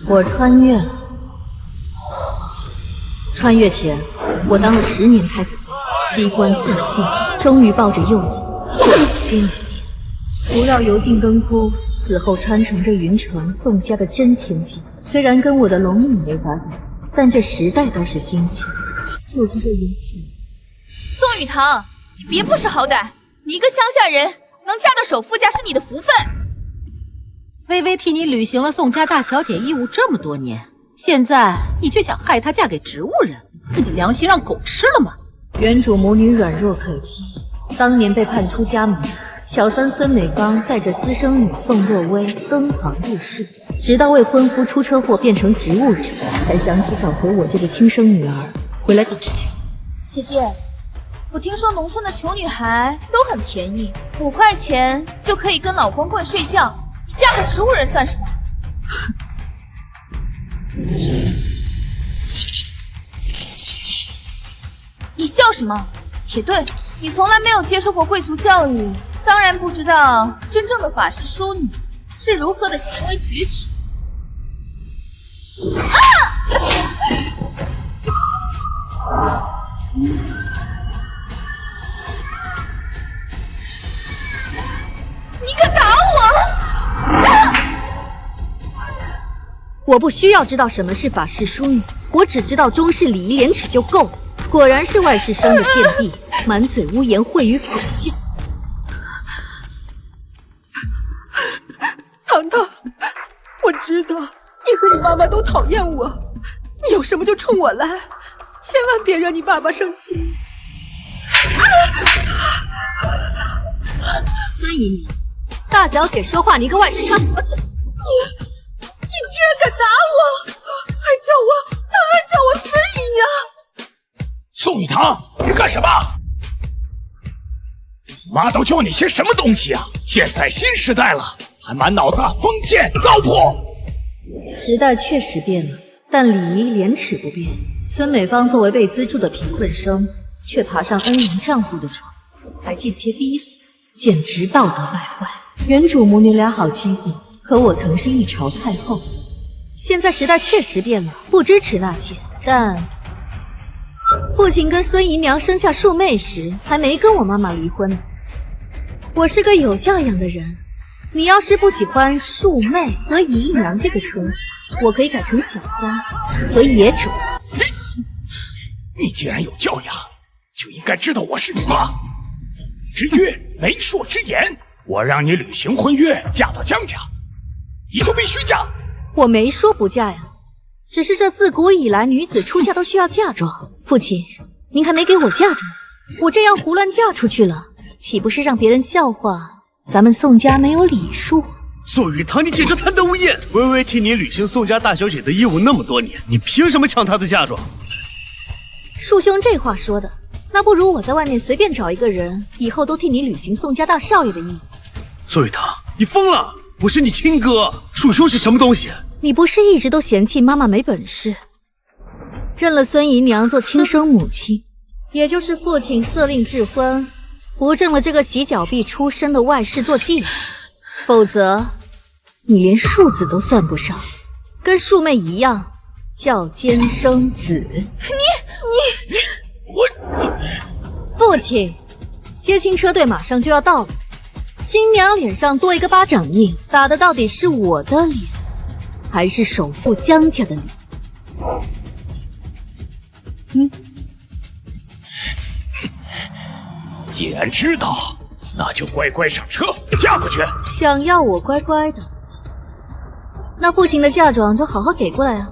我穿越了。穿越前，我当了10年太子妃，机关算尽，终于抱着幼子过金陵殿，不绕油尽灯枯，死后传承着云城宋家的真千金。虽然跟我的龙女没法比，但这时代倒是新鲜。就是这云子。宋雨堂，你别不识好歹，你一个乡下人能嫁到首富家是你的福分。微微替你履行了宋家大小姐义务这么多年，现在你却想害她嫁给植物人，你的良心让狗吃了吗？原主母女软弱可欺，当年被判出家门，小三孙美芳带着私生女宋若薇登堂入室，直到未婚夫出车祸变成植物人，才想起找回我这个亲生女儿回来打情。姐姐，我听说农村的穷女孩都很便宜，5块钱就可以跟老光棍睡觉，你嫁个植物人算什么？你笑什么？也对，你从来没有接受过贵族教育，当然不知道真正的法师淑女是如何的行为举止。你敢打我！我不需要知道什么是法式淑女，我只知道中式礼仪廉耻就够了。果然是外室生的贱婢，满嘴污言秽语，狗叫。糖糖，我知道你和你妈妈都讨厌我，你有什么就冲我来，千万别惹你爸爸生气。孙姨娘，大小姐说话，你跟外室插什么嘴？你居然敢打我，还叫我孙姨娘！宋雨堂，你干什么？妈都教你些什么东西啊？现在新时代了，还满脑子封建糟粕。时代确实变了，但礼仪廉耻不变。孙美芳作为被资助的贫困生，却爬上恩人丈夫的床，还间接逼死，简直道德败坏。原主母女俩好欺负，可我曾是一朝太后。现在时代确实变了，不支持纳妾，但父亲跟孙姨娘生下庶妹时，还没跟我妈妈离婚呢。我是个有教养的人，你要是不喜欢庶妹和姨娘这个称呼，我可以改成小三和野种。你既然有教养，就应该知道我是你妈。赠你之约，媒妁之言，我让你履行婚约，嫁到江家，你就必须嫁。我没说不嫁呀，只是这自古以来女子出嫁都需要嫁妆。父亲，您还没给我嫁妆，我这样胡乱嫁出去了，岂不是让别人笑话咱们宋家没有礼数？宋雨堂，你简直贪得无厌！微微替你履行宋家大小姐的义务那么多年，你凭什么抢她的嫁妆？恕兄这话说的，那不如我在外面随便找一个人，以后都替你履行宋家大少爷的义务。宋雨堂，你疯了！我是你亲哥，恕兄是什么东西？你不是一直都嫌弃妈妈没本事，认了孙姨娘做亲生母亲，也就是父亲色令智婚，扶正了这个洗脚婢出身的外室做继室，否则你连庶子都算不上，跟庶妹一样叫奸生子。父亲，接亲车队马上就要到了，新娘脸上多一个巴掌印，打的到底是我的脸，还是首富江家的脸？既然知道，那就乖乖上车，嫁过去。想要我乖乖的，那父亲的嫁妆就好好给过来啊。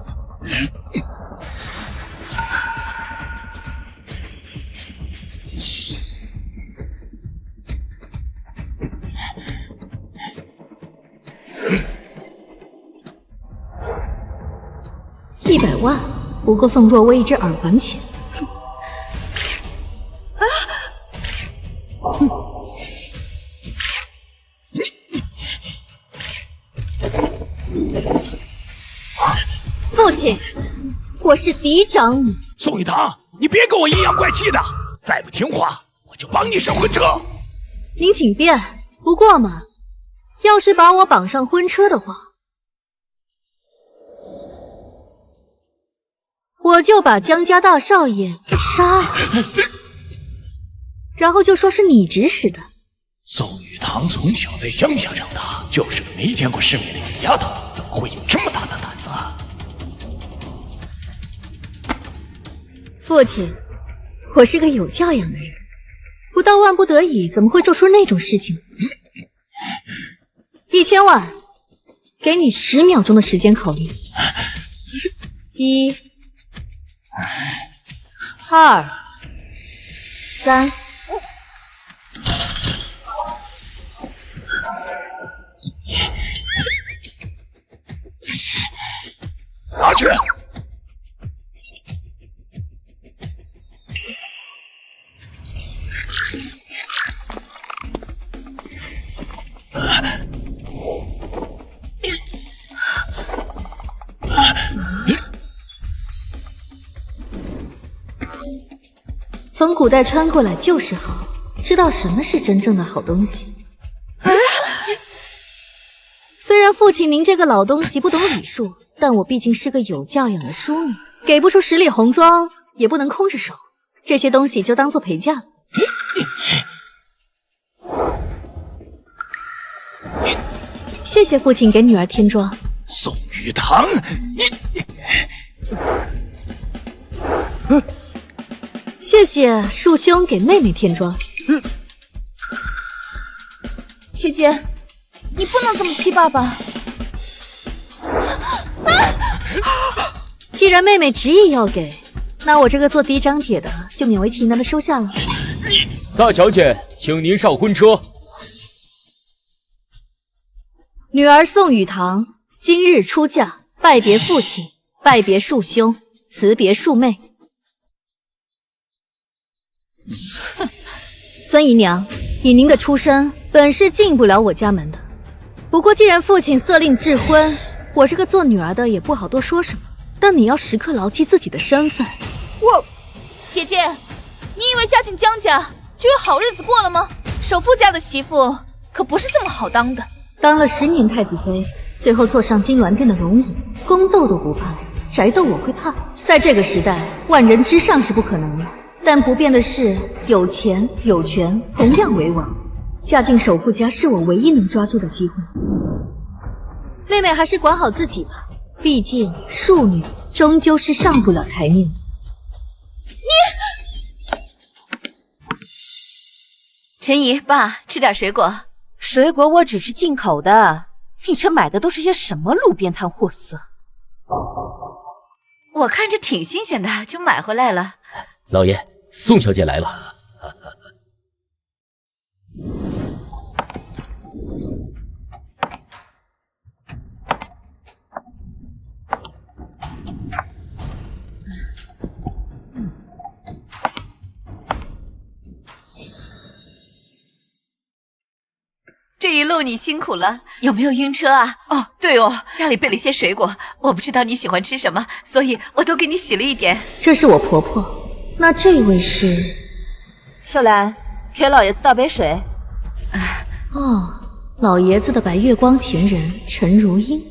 100万不够宋若薇一只耳环钱。父亲，我是嫡长女。宋雨堂，你别跟我阴阳怪气的，再不听话，我就绑你上婚车。您请便。不过嘛，要是把我绑上婚车的话，我就把江家大少爷给杀了，然后就说是你指使的。宋雨堂从小在乡下长大，就是个没见过世面的野丫头，怎么会有这么大的胆子？父亲，我是个有教养的人，不到万不得已，怎么会做出那种事情？1000万，给你10秒钟的时间考虑。1、2、3。拿去！从古代穿过来就是好，知道什么是真正的好东西。虽然父亲您这个老东西不懂礼数，但我毕竟是个有教养的淑女，给不出10里红妆，也不能空着手。这些东西就当做陪嫁了。谢谢父亲给女儿添妆。宋雨堂，谢谢树兄给妹妹添妆。姐姐，你不能这么气爸爸。既然妹妹执意要给，那我这个做嫡长姐的就勉为其难的收下了。大小姐，请您上婚车。女儿宋雨堂今日出嫁，拜别父亲，拜别树兄，辞别庶妹。孙姨娘，以您的出身，本是进不了我家门的。不过既然父亲色令智婚，我这个做女儿的也不好多说什么。但你要时刻牢记自己的身份。姐姐，你以为嫁进江家就有好日子过了吗？首富家的媳妇可不是这么好当的。当了10年太子妃，最后坐上金銮殿的龙椅，宫斗都不怕，宅斗我会怕。在这个时代，万人之上是不可能的，但不变的是有钱有权同样为王。嫁进首富家是我唯一能抓住的机会。妹妹还是管好自己吧，毕竟庶女终究是上不了台面。陈姨，爸，吃点水果。水果我只是进口的，你这买的都是些什么路边摊货色？我看着挺新鲜的，就买回来了。老爷，宋小姐来了。这一路你辛苦了，有没有晕车啊？哦，对哦，家里备了些水果，我不知道你喜欢吃什么，所以我都给你洗了一点。这是我婆婆，那这位是秀兰，给老爷子倒杯水。哦，老爷子的白月光情人陈如英，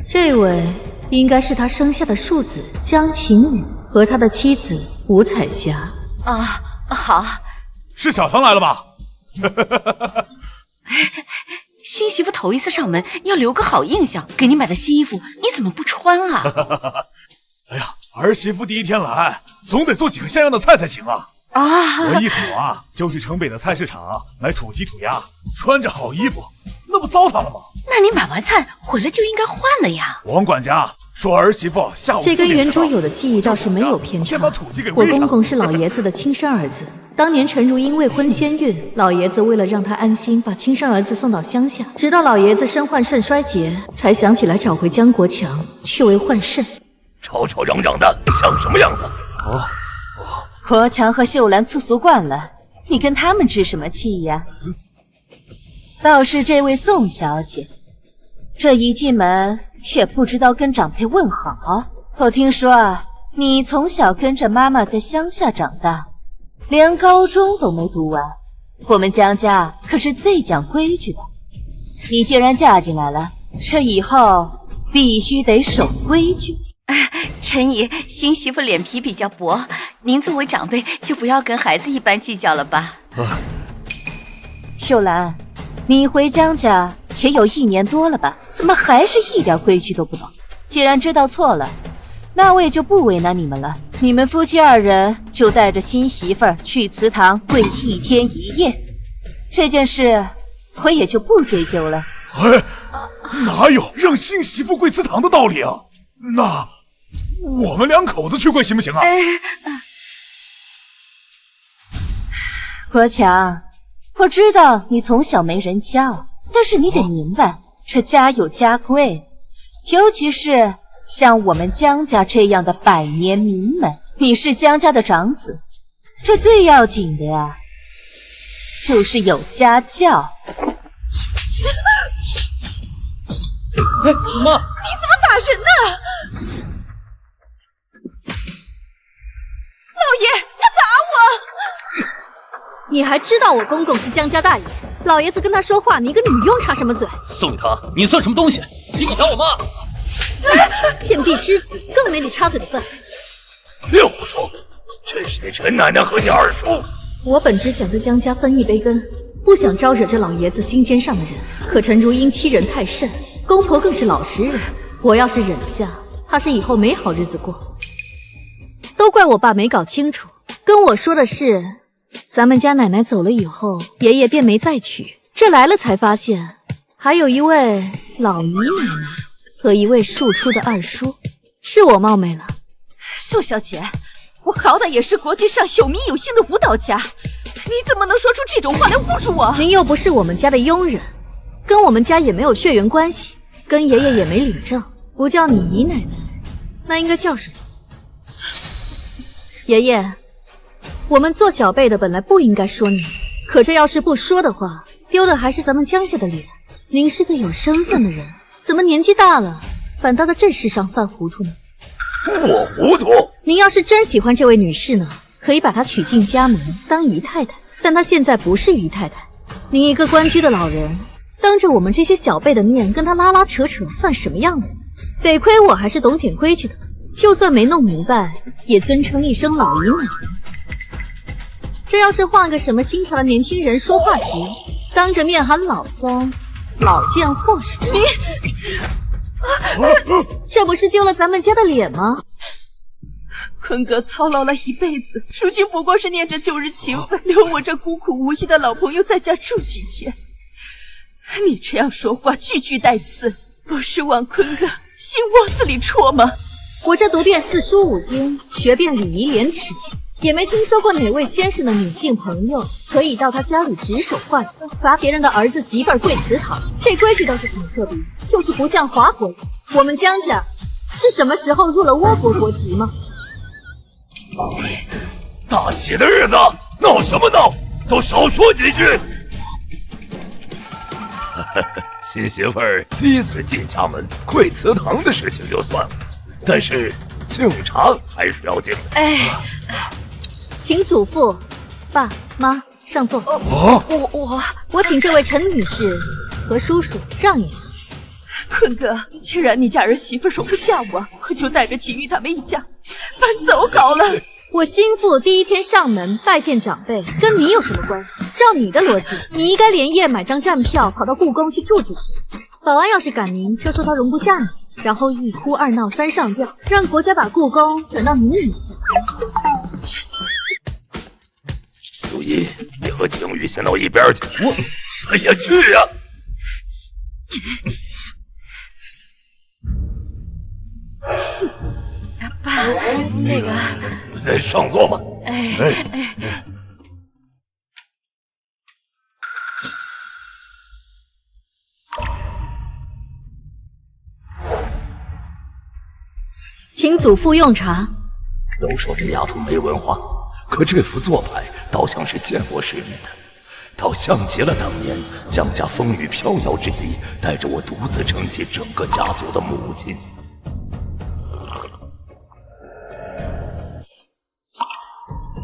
这位应该是他生下的庶子江晴雨和他的妻子吴彩霞。啊，好。是小唐来了吧？新媳妇头一次上门，要留个好印象。给你买的新衣服，你怎么不穿啊？哎呀，儿媳妇第一天来，总得做几个像样的菜才行啊！我一土啊，就去城北的菜市场买土鸡土鸭，穿着好衣服，那不糟蹋了吗？那你买完菜回来就应该换了呀。王管家说儿媳妇下午这跟原主有的记忆倒是没有偏差。我公公是老爷子的亲生儿子，当年陈如英未婚先孕，老爷子为了让她安心，把亲生儿子送到乡下，直到老爷子身患肾衰竭，才想起来找回江国强，却为换肾。吵吵嚷嚷的，像什么样子？国强和秀兰粗俗惯了，你跟他们置什么气呀？倒是这位宋小姐，这一进门也不知道跟长辈问好。我听说啊，你从小跟着妈妈在乡下长大，连高中都没读完。我们江家可是最讲规矩的，你既然嫁进来了，这以后必须得守规矩。陈姨，新媳妇脸皮比较薄，您作为长辈就不要跟孩子一般计较了吧。秀兰，你回江家也有1年多了吧？怎么还是一点规矩都不懂？既然知道错了，那我也就不为难你们了。你们夫妻2人就带着新媳妇儿去祠堂跪1天1夜，这件事我也就不追究了。哎，哪有让新媳妇跪祠堂的道理啊？那我们2口子去跪行不行啊？国强，我知道你从小没人教，但是你得明白，这家有家规，尤其是像我们江家这样的百年名门，你是江家的长子，这最要紧的呀，就是有家教。妈，你怎么打人呢？老爷，他打我！你还知道我公公是江家大爷，老爷子跟他说话，你一个女佣插什么嘴？宋雨堂，你算什么东西？你敢打我妈？贱婢之子更没你插嘴的份。别胡说，这是你陈奶奶和你二叔。我本只想在江家分一杯羹，不想招惹这老爷子心尖上的人。可陈如英欺人太甚，公婆更是老实人，我要是忍下，怕是以后没好日子过。都怪我爸没搞清楚，跟我说的是，咱们家奶奶走了以后，爷爷便没再娶。这来了才发现，还有一位老姨奶奶和一位庶出的二叔。是我冒昧了。宋小姐，我好歹也是国际上有名有姓的舞蹈家，你怎么能说出这种话来侮辱我？您又不是我们家的佣人，跟我们家也没有血缘关系，跟爷爷也没领证，不叫你姨奶奶，那应该叫什么？爷爷，我们做小辈的本来不应该说你，可这要是不说的话，丢的还是咱们江家的脸。您是个有身份的人，怎么年纪大了，反倒在这事上犯糊涂呢？我糊涂？您要是真喜欢这位女士呢，可以把她娶进家门当姨太太，但她现在不是姨太太。您一个官居的老人，当着我们这些小辈的面跟她拉拉扯扯，算什么样子？得亏我还是懂点规矩的，就算没弄明白，也尊称一声老姨奶奶。这要是换个什么新潮的年轻人，说话直，当着面喊老三、老贱货什么，这不是丢了咱们家的脸吗？坤哥操劳了一辈子，如今不过是念着旧日情分，留我这孤苦无依的老朋友在家住几天。你这样说话句句带刺，不是往坤哥心窝子里戳吗？我这读遍4书5经，学遍礼仪廉耻，也没听说过哪位先生的女性朋友可以到他家里指手画脚，罚别人的儿子媳妇儿跪祠堂。这规矩倒是挺特别，就是不像华国人。我们江家是什么时候入了倭国国籍吗？大喜的日子闹什么闹，都少说几句。新媳妇儿第一次进家门跪祠堂的事情就算了，但是敬茶还是要敬的。请祖父、爸妈上座。我请这位陈女士和叔叔让一下。坤哥，既然你家儿媳妇容不下我就带着秦玉他们一家搬走好了。我心腹第一天上门拜见长辈，跟你有什么关系？照你的逻辑，你应该连夜买张站票跑到故宫去住几天。保安要是赶您，就说他容不下你，然后1哭2闹3上吊，让国家把故宫转到你名下。如一，你和景宇先到一边去。哎呀，去呀！爸，那个，再上座吧。请祖父用茶。都说这丫头没文化，可这副做派倒像是见过世面的，倒像极了当年江家风雨飘摇之际，带着我独自撑起整个家族的母亲。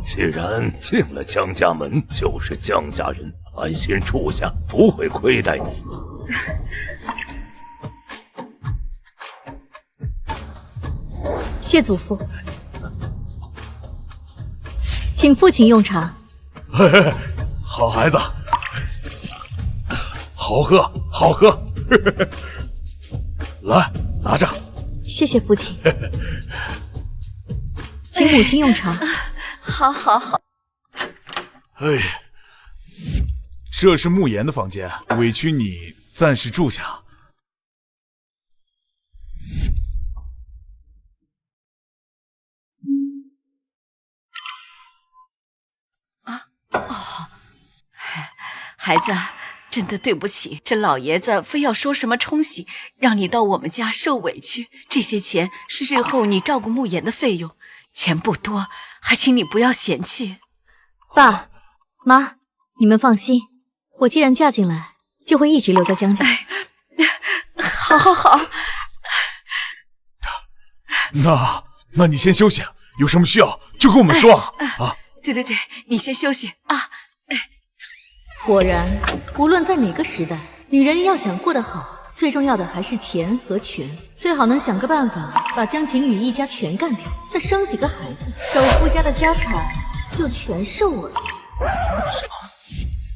既然进了江家门，就是江家人，安心住下，不会亏待你。谢祖父，请父亲用茶。嘿嘿，好孩子，好喝好喝。来，拿着。谢谢父亲，请母亲用茶。好好好。哎，这是慕言的房间，委屈你暂时住下。孩子，真的对不起，这老爷子非要说什么冲喜，让你到我们家受委屈。这些钱是日后你照顾慕言的费用，钱不多，还请你不要嫌弃。爸妈，你们放心，我既然嫁进来，就会一直留在江家。好好好。那你先休息，有什么需要就跟我们说啊。对，你先休息啊。果然，无论在哪个时代，女人要想过得好，最重要的还是钱和权。最好能想个办法，把江晴雨一家全干掉，再生几个孩子，首富家的家产就全是我的。什么？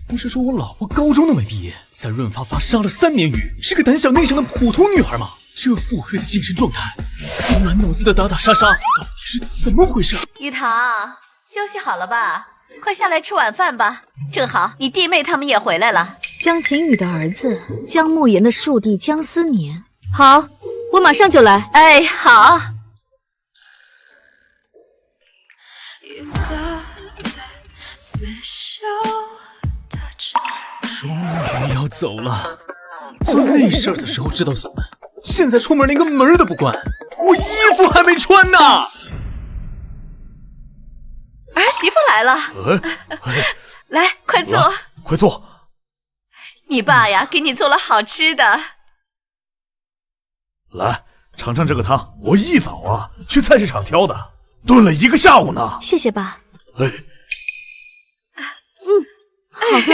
不是说我老婆高中都没毕业，在润发发杀了3年鱼，是个胆小内向的普通女孩吗？这腹黑的精神状态，满脑子的打打杀杀，到底是怎么回事？玉堂，休息好了吧？快下来吃晚饭吧，正好你弟妹他们也回来了。江晴雨的儿子，江慕言的庶弟江思年。好，我马上就来。哎，好。终于要走了，做那事儿的时候知道锁门，现在出门连个门都不关，我衣服还没穿呢。儿媳妇来了，来，快坐，快坐。你爸呀，给你做了好吃的。来，尝尝这个汤，我一早啊去菜市场挑的，炖了1个下午呢。谢谢爸。好喝，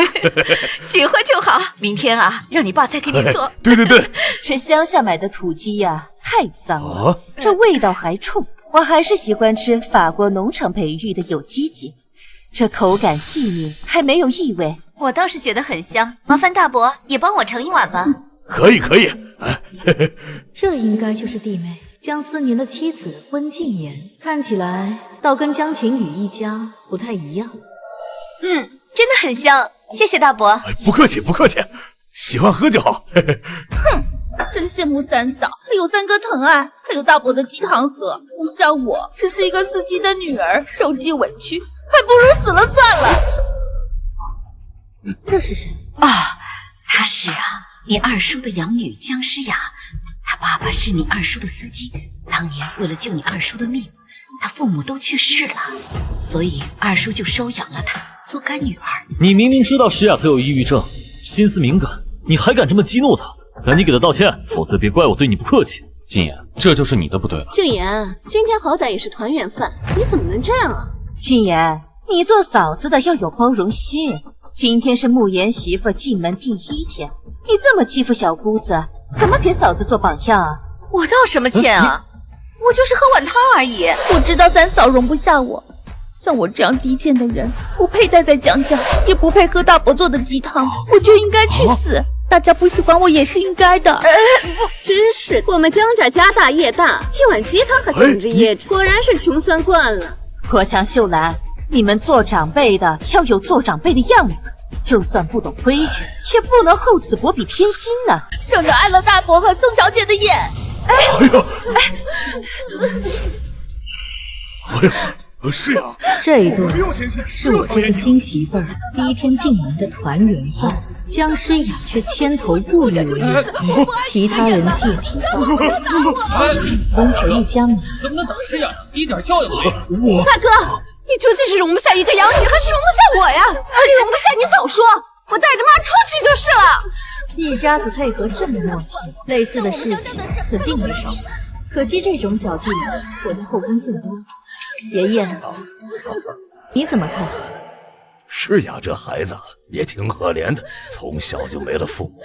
喜欢就好。明天啊，让你爸再给你做。对，这乡下买的土鸡呀，太脏了，这味道还冲。我还是喜欢吃法国农场培育的有机鸡，这口感细腻，还没有异味。我倒是觉得很香，麻烦大伯也帮我盛一碗吧。可以。这应该就是弟妹江思年的妻子温静言，看起来倒跟江晴雨一家不太一样。真的很香，谢谢大伯。不客气，喜欢喝就好。哼，真羡慕三嫂，还有3哥疼爱，还有大伯的鸡汤喝，不像我，只是一个司机的女儿，受尽委屈，还不如死了算了。这是谁啊？她是你二叔的养女江诗雅，她爸爸是你二叔的司机，当年为了救你二叔的命，他父母都去世了，所以二叔就收养了她做干女儿。你明明知道石雅特有抑郁症，心思敏感，你还敢这么激怒她？赶紧给她道歉，否则别怪我对你不客气。静言，这就是你的不对了。静言，今天好歹也是团圆饭，你怎么能这样啊？静言，你做嫂子的要有包容心。今天是慕言媳妇进门第1天，你这么欺负小姑子，怎么给嫂子做榜样啊？我道什么歉啊？我就是喝碗汤而已。我知道三嫂容不下我，像我这样低贱的人，不配待在江家，也不配喝大伯做的鸡汤，我就应该去死。大家不喜欢我也是应该的。真是，我们江家家大业大，一碗鸡汤还抢着噎着，果然是穷酸惯了。国强秀兰，你们做长辈的要有做长辈的样子，就算不懂规矩，也不能厚此薄彼偏心呢。省着碍了大伯和宋小姐的眼。是呀，这一顿是我这个新媳妇儿第1天进门的团圆饭，江诗雅却千头不语为乐，其他人借题发挥，攻回一家门。怎么能打诗雅呢？一点教养都没有。大哥，你究竟是容不下一个养女，还是容不下我呀？容不下你早说，我带着妈出去就是了。一家子配合这么默契，类似的事情肯定没少做。可惜这种小伎俩我在后宫见多。爷爷，你怎么看？诗雅这孩子也挺可怜的，从小就没了父母，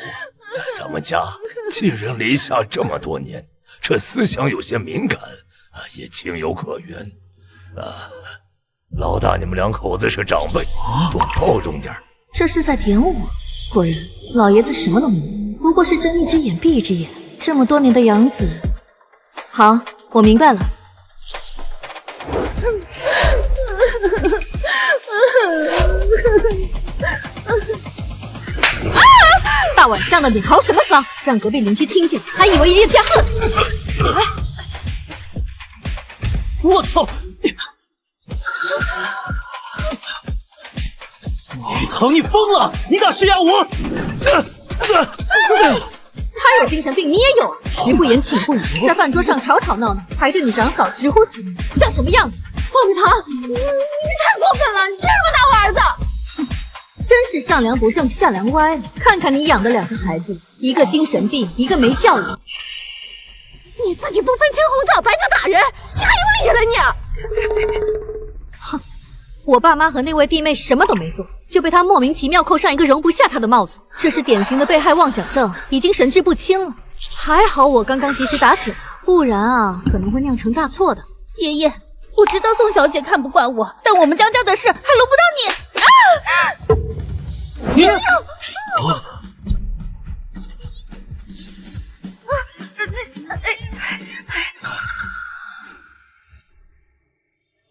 在咱们家寄人篱下这么多年，这思想有些敏感，也情有可原。老大，你们两口子是长辈，多包容点。这是在点我。果然，老爷子什么都没懂，不过是睁一只眼闭一只眼。这么多年的养子，好，我明白了。大晚上的你嚎什么丧？让隔壁邻居听见，还以为叶家恨。我操！玉堂，你疯了！你敢施压我？他有精神病，你也有啊！食不言，寝不语，在饭桌上吵吵闹闹，还对你长嫂直呼其名，像什么样子？宋玉堂，你太过分了！你凭什么打我儿子？真是上梁不正下梁歪了。看看你养的两个孩子，一个精神病，一个没教育。你自己不分青红皂白就打人，你还有理了你？哼，我爸妈和那位弟妹什么都没做，就被他莫名其妙扣上一个容不下他的帽子，这是典型的被害妄想症，已经神志不清了。还好我刚刚及时打醒他，不然啊，可能会酿成大错的。爷爷，我知道宋小姐看不惯我，但我们江家的事还轮不到你。你！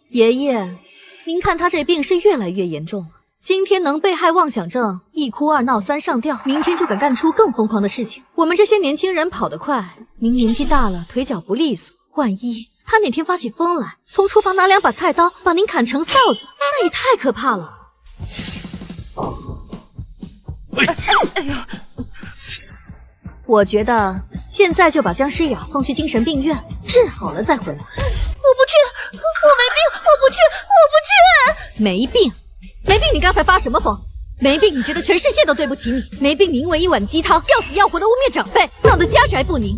爷爷，您看他这病是越来越严重了。今天能被害妄想症，一哭二闹三上吊，明天就敢干出更疯狂的事情。我们这些年轻人跑得快，您年纪大了，腿脚不利索，万一他哪天发起疯来，从厨房拿2把菜刀把您砍成臊子，那也太可怕了。哎呦！我觉得现在就把姜诗雅送去精神病院，治好了再回来。我不去，我没病，我不去，我不去。没病？没病？你刚才发什么疯？没病？你觉得全世界都对不起你？没病？你因为一碗鸡汤要死要活的污蔑长辈，闹得家宅不宁。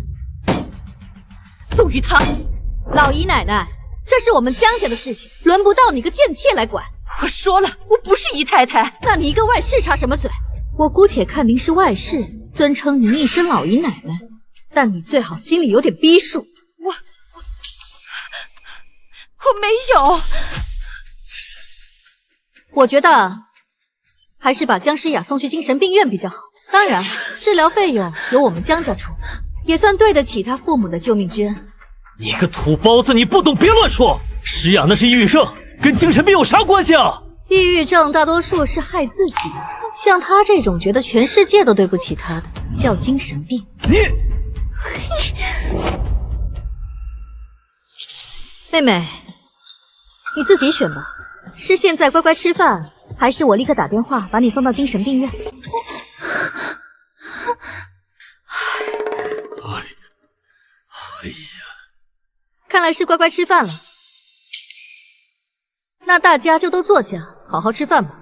宋玉堂，老姨奶奶，这是我们姜家的事情，轮不到你个贱妾来管。我说了，我不是姨太太。那你一个外室插什么嘴？我姑且看您是外室，尊称您一声老姨奶奶，但你最好心里有点逼数。我没有。我觉得还是把姜诗雅送去精神病院比较好。当然，治疗费用由我们姜家出，也算对得起她父母的救命之恩。你个土包子，你不懂别乱说。诗雅那是抑郁症，跟精神病有啥关系啊？抑郁症大多数是害自己，像她这种觉得全世界都对不起她的，叫精神病。你，妹妹，你自己选吧，是现在乖乖吃饭，还是我立刻打电话把你送到精神病院？哎呀，看来是乖乖吃饭了。那大家就都坐下，好好吃饭吧。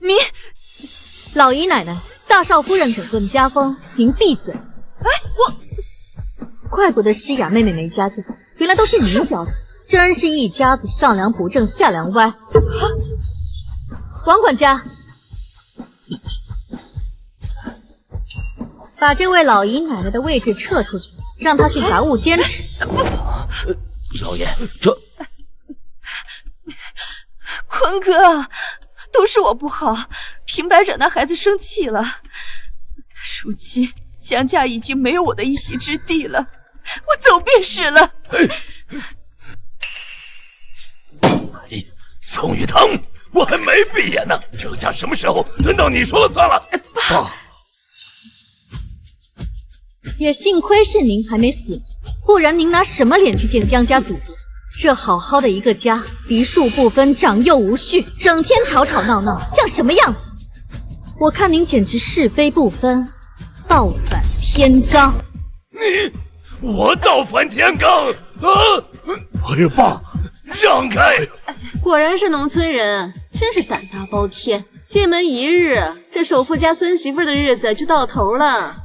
你，老姨奶奶，大少夫人整顿家风，您闭嘴。怪不得诗雅妹妹没家教，原来都是您教的，真是一家子上梁不正下梁歪。王管家，把这位老姨奶奶的位置撤出去，让她去杂物间吃。少爷，这坤哥，都是我不好，平白惹那孩子生气了。如今江家已经没有我的一席之地了，我走便是了。哎，宋玉堂，我还没闭眼呢，这家什么时候轮到你说了算了？爸，也幸亏是您还没死，不然您拿什么脸去见江家祖宗？这好好的一个家，嫡庶不分，长幼无序，整天吵吵闹闹，像什么样子？我看您简直是非不分，倒反天罡。我倒反天罡啊！哎呀，爸，让开！果然是农村人，真是胆大包天。进门一日，这首富家孙媳妇的日子就到头了。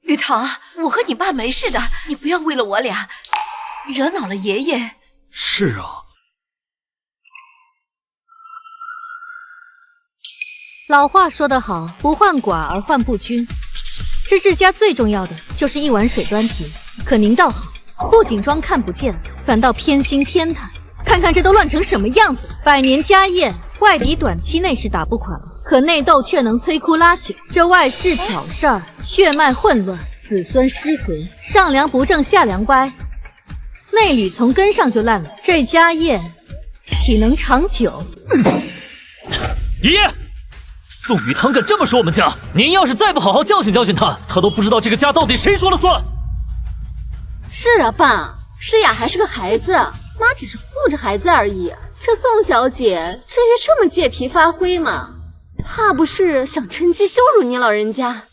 玉堂，我和你爸没事的，你不要为了我俩惹恼了爷爷。是啊。老话说得好，不患寡而患不均。这世家最重要的就是一碗水端平，可您倒好，不仅装看不见，反倒偏心偏袒。看看这都乱成什么样子！百年家业，外敌短期内是打不垮，可内斗却能摧枯拉朽。这外事挑事儿，血脉混乱，子孙失和，上梁不正下梁歪，内里从根上就烂了。这家业岂能长久？爷爷，宋雨堂敢这么说我们家，您要是再不好好教训教训他，他都不知道这个家到底谁说了算。是啊，爸，诗雅还是个孩子，妈只是护着孩子而已。这宋小姐至于这么借题发挥吗？怕不是想趁机羞辱你老人家？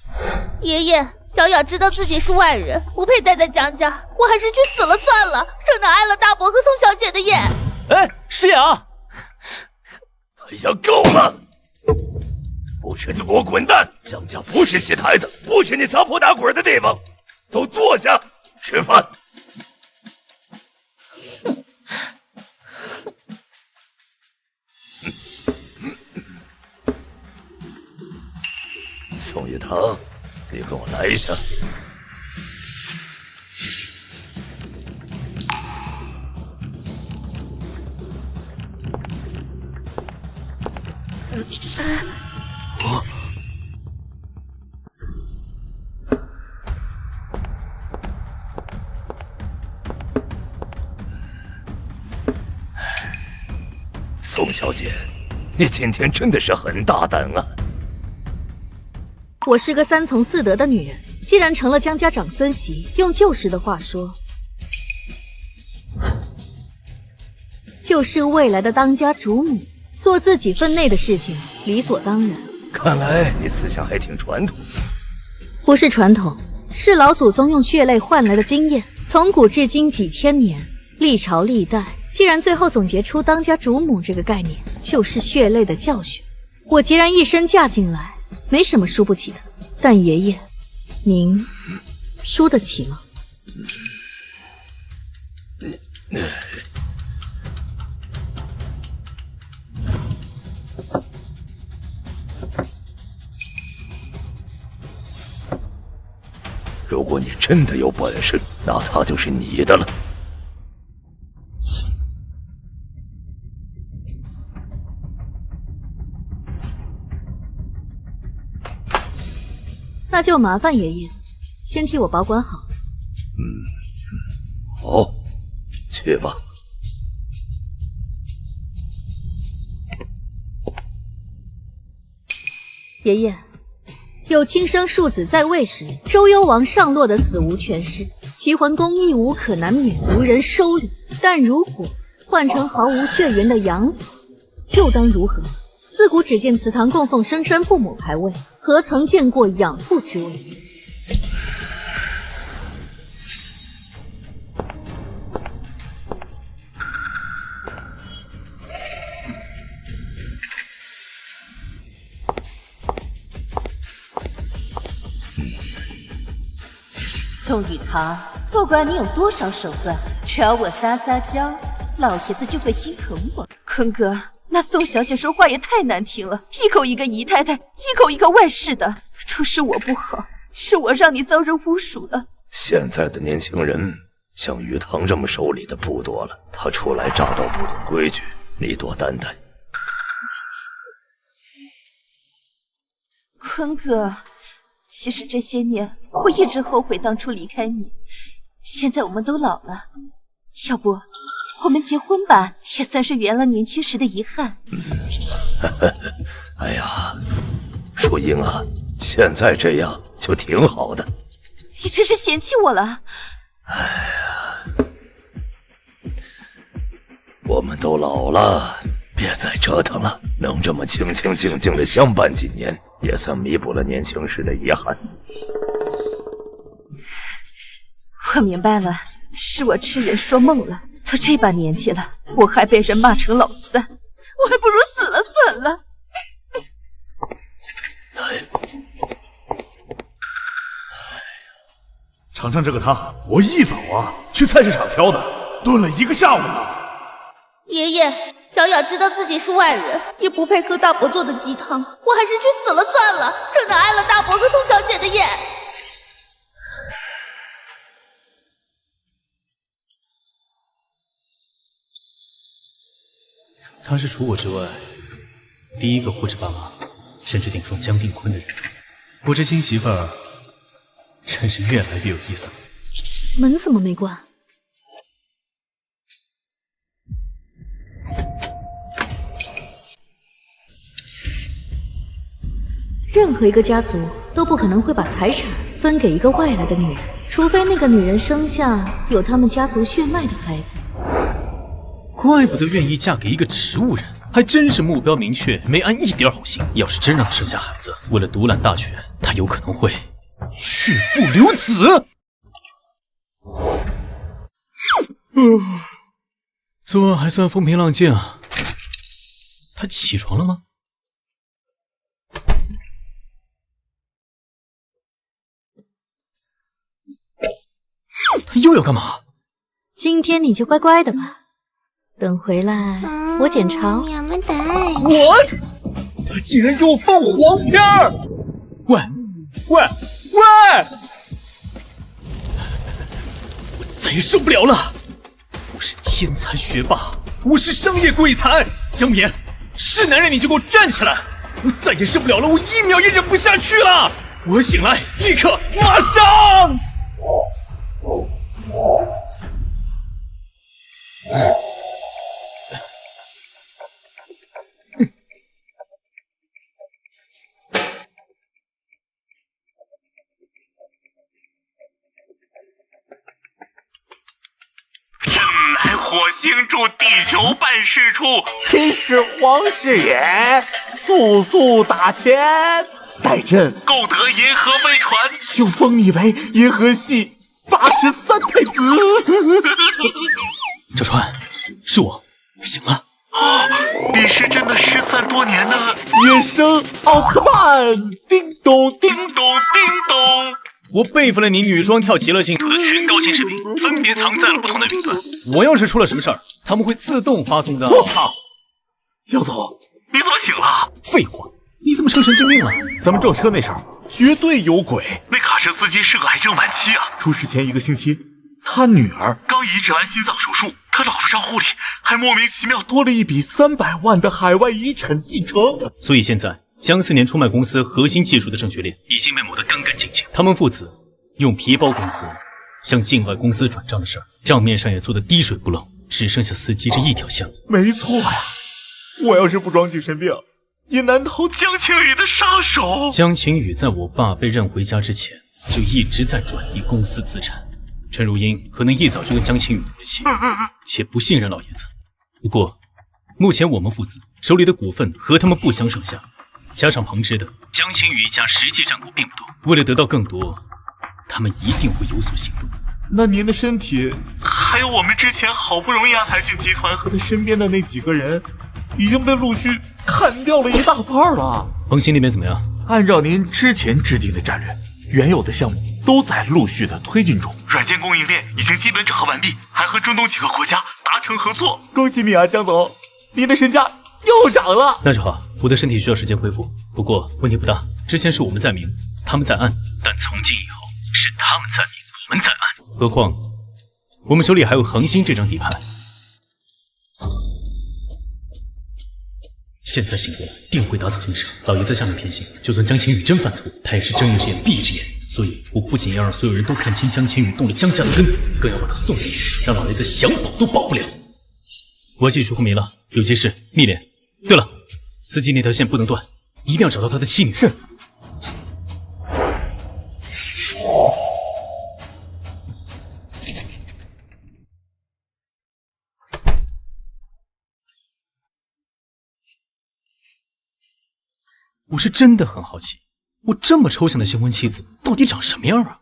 爷爷，小雅知道自己是外人，不配待在江家，我还是去死了算了，省得挨了大伯和宋小姐的眼。哎，诗雅，哎呀，够了！不吃就给我滚蛋！江家不是戏台子，不是你撒泼打滚的地方，都坐下吃饭。宋雨堂，你跟我来一下。宋小姐，你今天真的是很大胆啊！我是个三从四德的女人，既然成了江家长孙媳，用旧时的话说，就是未来的当家主母，做自己分内的事情，理所当然。看来你思想还挺传统。不是传统，是老祖宗用血泪换来的经验，从古至今几千年，历朝历代，既然最后总结出当家主母这个概念，就是血泪的教训。我既然一身嫁进来，没什么输不起的，但爷爷，您输得起吗？如果你真的有本事，那他就是你的了。那就麻烦爷爷，先替我保管好。好，去吧。爷爷，有亲生庶子在位时，周幽王上洛的死无全尸，齐桓公亦无可难免，无人收留。但如果换成毫无血缘的养子，又当如何？自古只见祠堂供奉生身父母牌位，何曾见过养父之位？宋雨堂，不管你有多少手段，只要我撒撒娇，老爷子就会心疼我。坤哥，那宋小姐说话也太难听了，一口一个姨太太，一口一个外室的，都是我不好，是我让你遭人侮辱的。现在的年轻人像雨堂这么守礼的不多了，他初来乍到不懂规矩，你多担待。坤哥，其实这些年我一直后悔当初离开你，现在我们都老了，要不我们结婚吧，也算是圆了年轻时的遗憾。哎呀，淑英啊，现在这样就挺好的。你真是嫌弃我了？哎呀，我们都老了，别再折腾了，能这么清清静静的相伴几年，也算弥补了年轻时的遗憾。我明白了，是我痴人说梦了。都这把年纪了，我还被人骂成老三，我还不如死了算了。尝尝这个汤，我一早去菜市场挑的，炖了1个下午呢。爷爷，小雅知道自己是外人，也不配喝大伯做的鸡汤，我还是去死了算了，省得碍了大伯和宋小姐的眼。他是除我之外第一个护着爸妈，甚至顶撞江定坤的人。我这新媳妇儿真是越来越有意思了。门怎么没关？任何一个家族都不可能会把财产分给一个外来的女人，除非那个女人生下有他们家族血脉的孩子。怪不得愿意嫁给一个植物人，还真是目标明确，没安一点好心。要是真让她生下孩子，为了独揽大权，她有可能会弑父留子。昨晚还算风平浪静啊。她起床了吗？她又要干嘛？今天你就乖乖的吧，等回来我检查。我，他竟然给我放黄片儿！喂！我再也受不了了！我是天才学霸，我是商业鬼才，江冕，是男人你就给我站起来！我再也受不了了，我1秒也忍不下去了！我醒来，立刻，马上！来火星驻地球办事处，秦始皇是也，速速打钱，待朕购得银河飞船，就封你为银河系83太子。小川，是我，醒了。哦，你是真的失散多年的野生奥特曼！叮咚叮咚叮咚。我备份了你女装跳极乐净土的全高清视频，分别藏在了不同的云端。我要是出了什么事儿，他们会自动发送到。我操！江总，你怎么醒了？废话，你怎么成神经病了？咱们撞车那事儿绝对有鬼。那卡车司机是个癌症晚期啊！出事前1个星期，他女儿刚移植完心脏手术，他老婆账户里还莫名其妙多了一笔300万的海外遗产继承。所以现在江4年出卖公司核心技术的正确链已经被抹得干干净净。他们父子用皮包公司向境外公司转账的事儿，账面上也做得滴水不漏，只剩下司机这一条线。没错呀，我要是不装精神病，也难逃江晴雨的杀手。江晴雨在我爸被认回家之前，就一直在转移公司资产。陈如英可能一早就跟江晴雨动了心，且不信任老爷子。不过，目前我们父子手里的股份和他们不相上下，加上旁支的江晴雨一家实际占股并不多。为了得到更多，他们一定会有所行动。那您的身体，还有我们之前好不容易安排进集团和他身边的那几个人，已经被陆续砍掉了一大半了。恒星那边怎么样？按照您之前制定的战略，原有的项目都在陆续的推进中，软件供应链已经基本整合完毕，还和中东几个国家达成合作。恭喜你啊，江总，您的身价又涨了。那就好，我的身体需要时间恢复，不过问题不大。之前是我们在明，他们在暗，但从今以后是他们在明，我们在暗。何况我们手里还有恒星这张底盘。现在行动定会打草惊蛇，老爷子下面偏心，就算江晴雨真犯错，他也是睁一只眼闭一只眼。所以我不仅要让所有人都看清江晴雨动了江家的真底，更要把他送进去，让老爷子想保都保不了。我要继续昏迷了，有急事密联。对了，司机那条线不能断，一定要找到他的妻女。是。我是真的很好奇，我这么抽象的新婚妻子到底长什么样啊？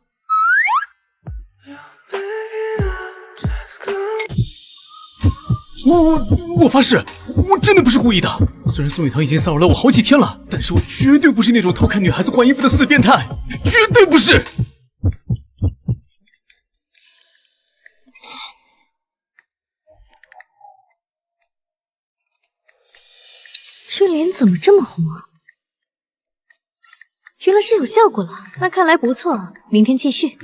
我发誓，我真的不是故意的。虽然宋雨堂已经骚扰了我好几天了，但是我绝对不是那种偷看女孩子换衣服的死变态，绝对不是。脸怎么这么红啊？原来是有效果了，那看来不错，明天继续。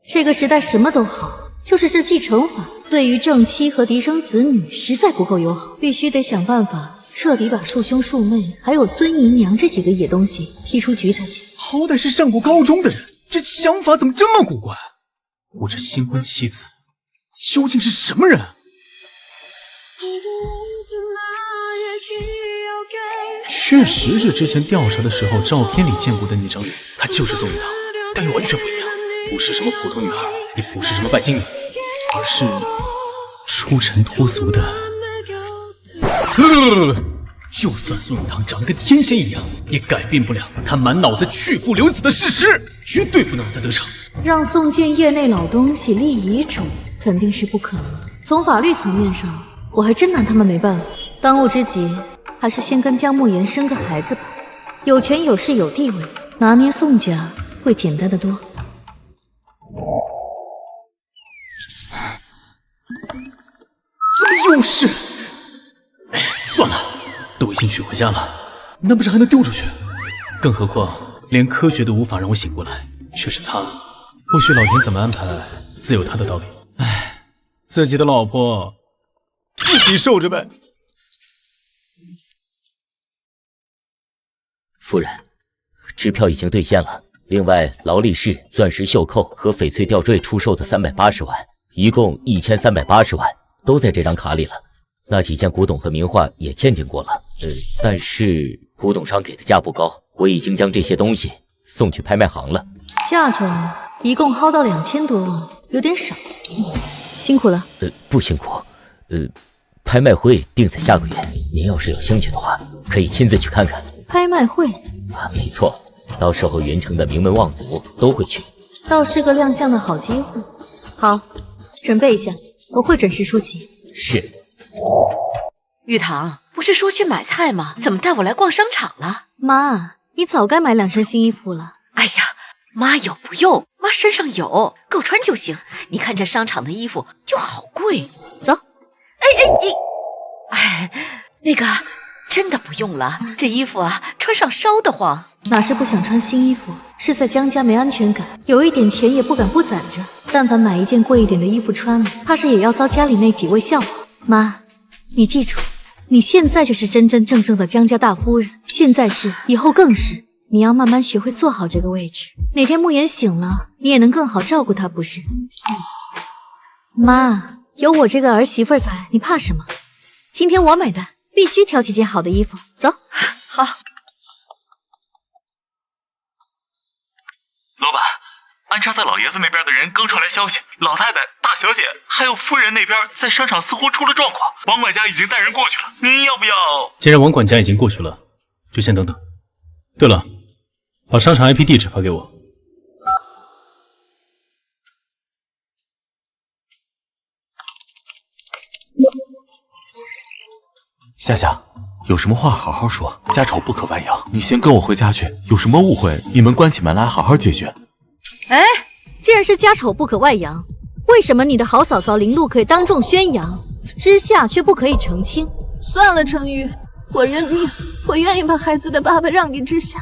这个时代什么都好，就是这继承法对于正妻和嫡生子女实在不够友好，必须得想办法彻底把庶兄庶妹还有孙姨娘这几个野东西踢出局才行。好歹是上过高中的人，这想法怎么这么古怪？我这新婚妻子究竟是什么人？确实是之前调查的时候照片里见过的那张脸，她就是宋雨堂，但又完全不一样，不是什么普通女孩，也不是什么拜金女，而是出尘脱俗的。就算宋雨堂长得跟天仙一样，也改变不了他满脑子去父留子的事实，绝对不能让他得逞。让宋建业内老东西立遗嘱，肯定是不可能的。从法律层面上，我还真拿他们没办法。当务之急，还是先跟江慕言生个孩子吧。有权有势有地位，拿捏宋家会简单得多。怎么又是？哎，算了，都已经娶回家了，那不是还能丢出去？更何况连科学都无法让我醒过来，却是他。或许老天怎么安排，自有他的道理。哎，自己的老婆自己受着呗。夫人，支票已经兑现了，另外劳力士、钻石袖扣和翡翠吊坠出售的380万，一共1380万，都在这张卡里了。那几件古董和名画也鉴定过了，但是古董商给的价不高，我已经将这些东西送去拍卖行了。嫁妆一共薅到2000多万，有点少，辛苦了。不辛苦，拍卖会定在下个月，您要是有兴趣的话，可以亲自去看看。拍卖会啊，没错，到时候云城的名门望族都会去，倒是个亮相的好机会。好，准备一下，我会准时出席。是。玉堂，不是说去买菜吗？怎么带我来逛商场了？妈，你早该买2身新衣服了。哎呀，妈有不用，妈身上有，够穿就行。你看这商场的衣服就好贵。走。哎，那个真的不用了，这衣服啊穿上烧得慌。哪是不想穿新衣服，是在江家没安全感，有一点钱也不敢不攒着。但凡买一件贵一点的衣服穿了，怕是也要遭家里那几位笑话。妈，你记住，你现在就是真真正正的江家大夫人，现在是，以后更是。你要慢慢学会坐好这个位置，哪天慕言醒了，你也能更好照顾他，不是？妈，有我这个儿媳妇在，你怕什么？今天我买单，必须挑几件好的衣服。走。好。老板，安插在老爷子那边的人刚传来消息，老太太、大小姐还有夫人那边在商场似乎出了状况，王管家已经带人过去了，您要不要？既然王管家已经过去了，就先等等。对了，把商场 IP 地址发给我。夏夏，有什么话好好说，家丑不可外扬。你先跟我回家去，有什么误会你们关起门来好好解决。哎，既然是家丑不可外扬，为什么你的好嫂嫂林露可以当众宣扬，之夏却不可以澄清？算了，程宇，我认命，我愿意把孩子的爸爸让给之夏，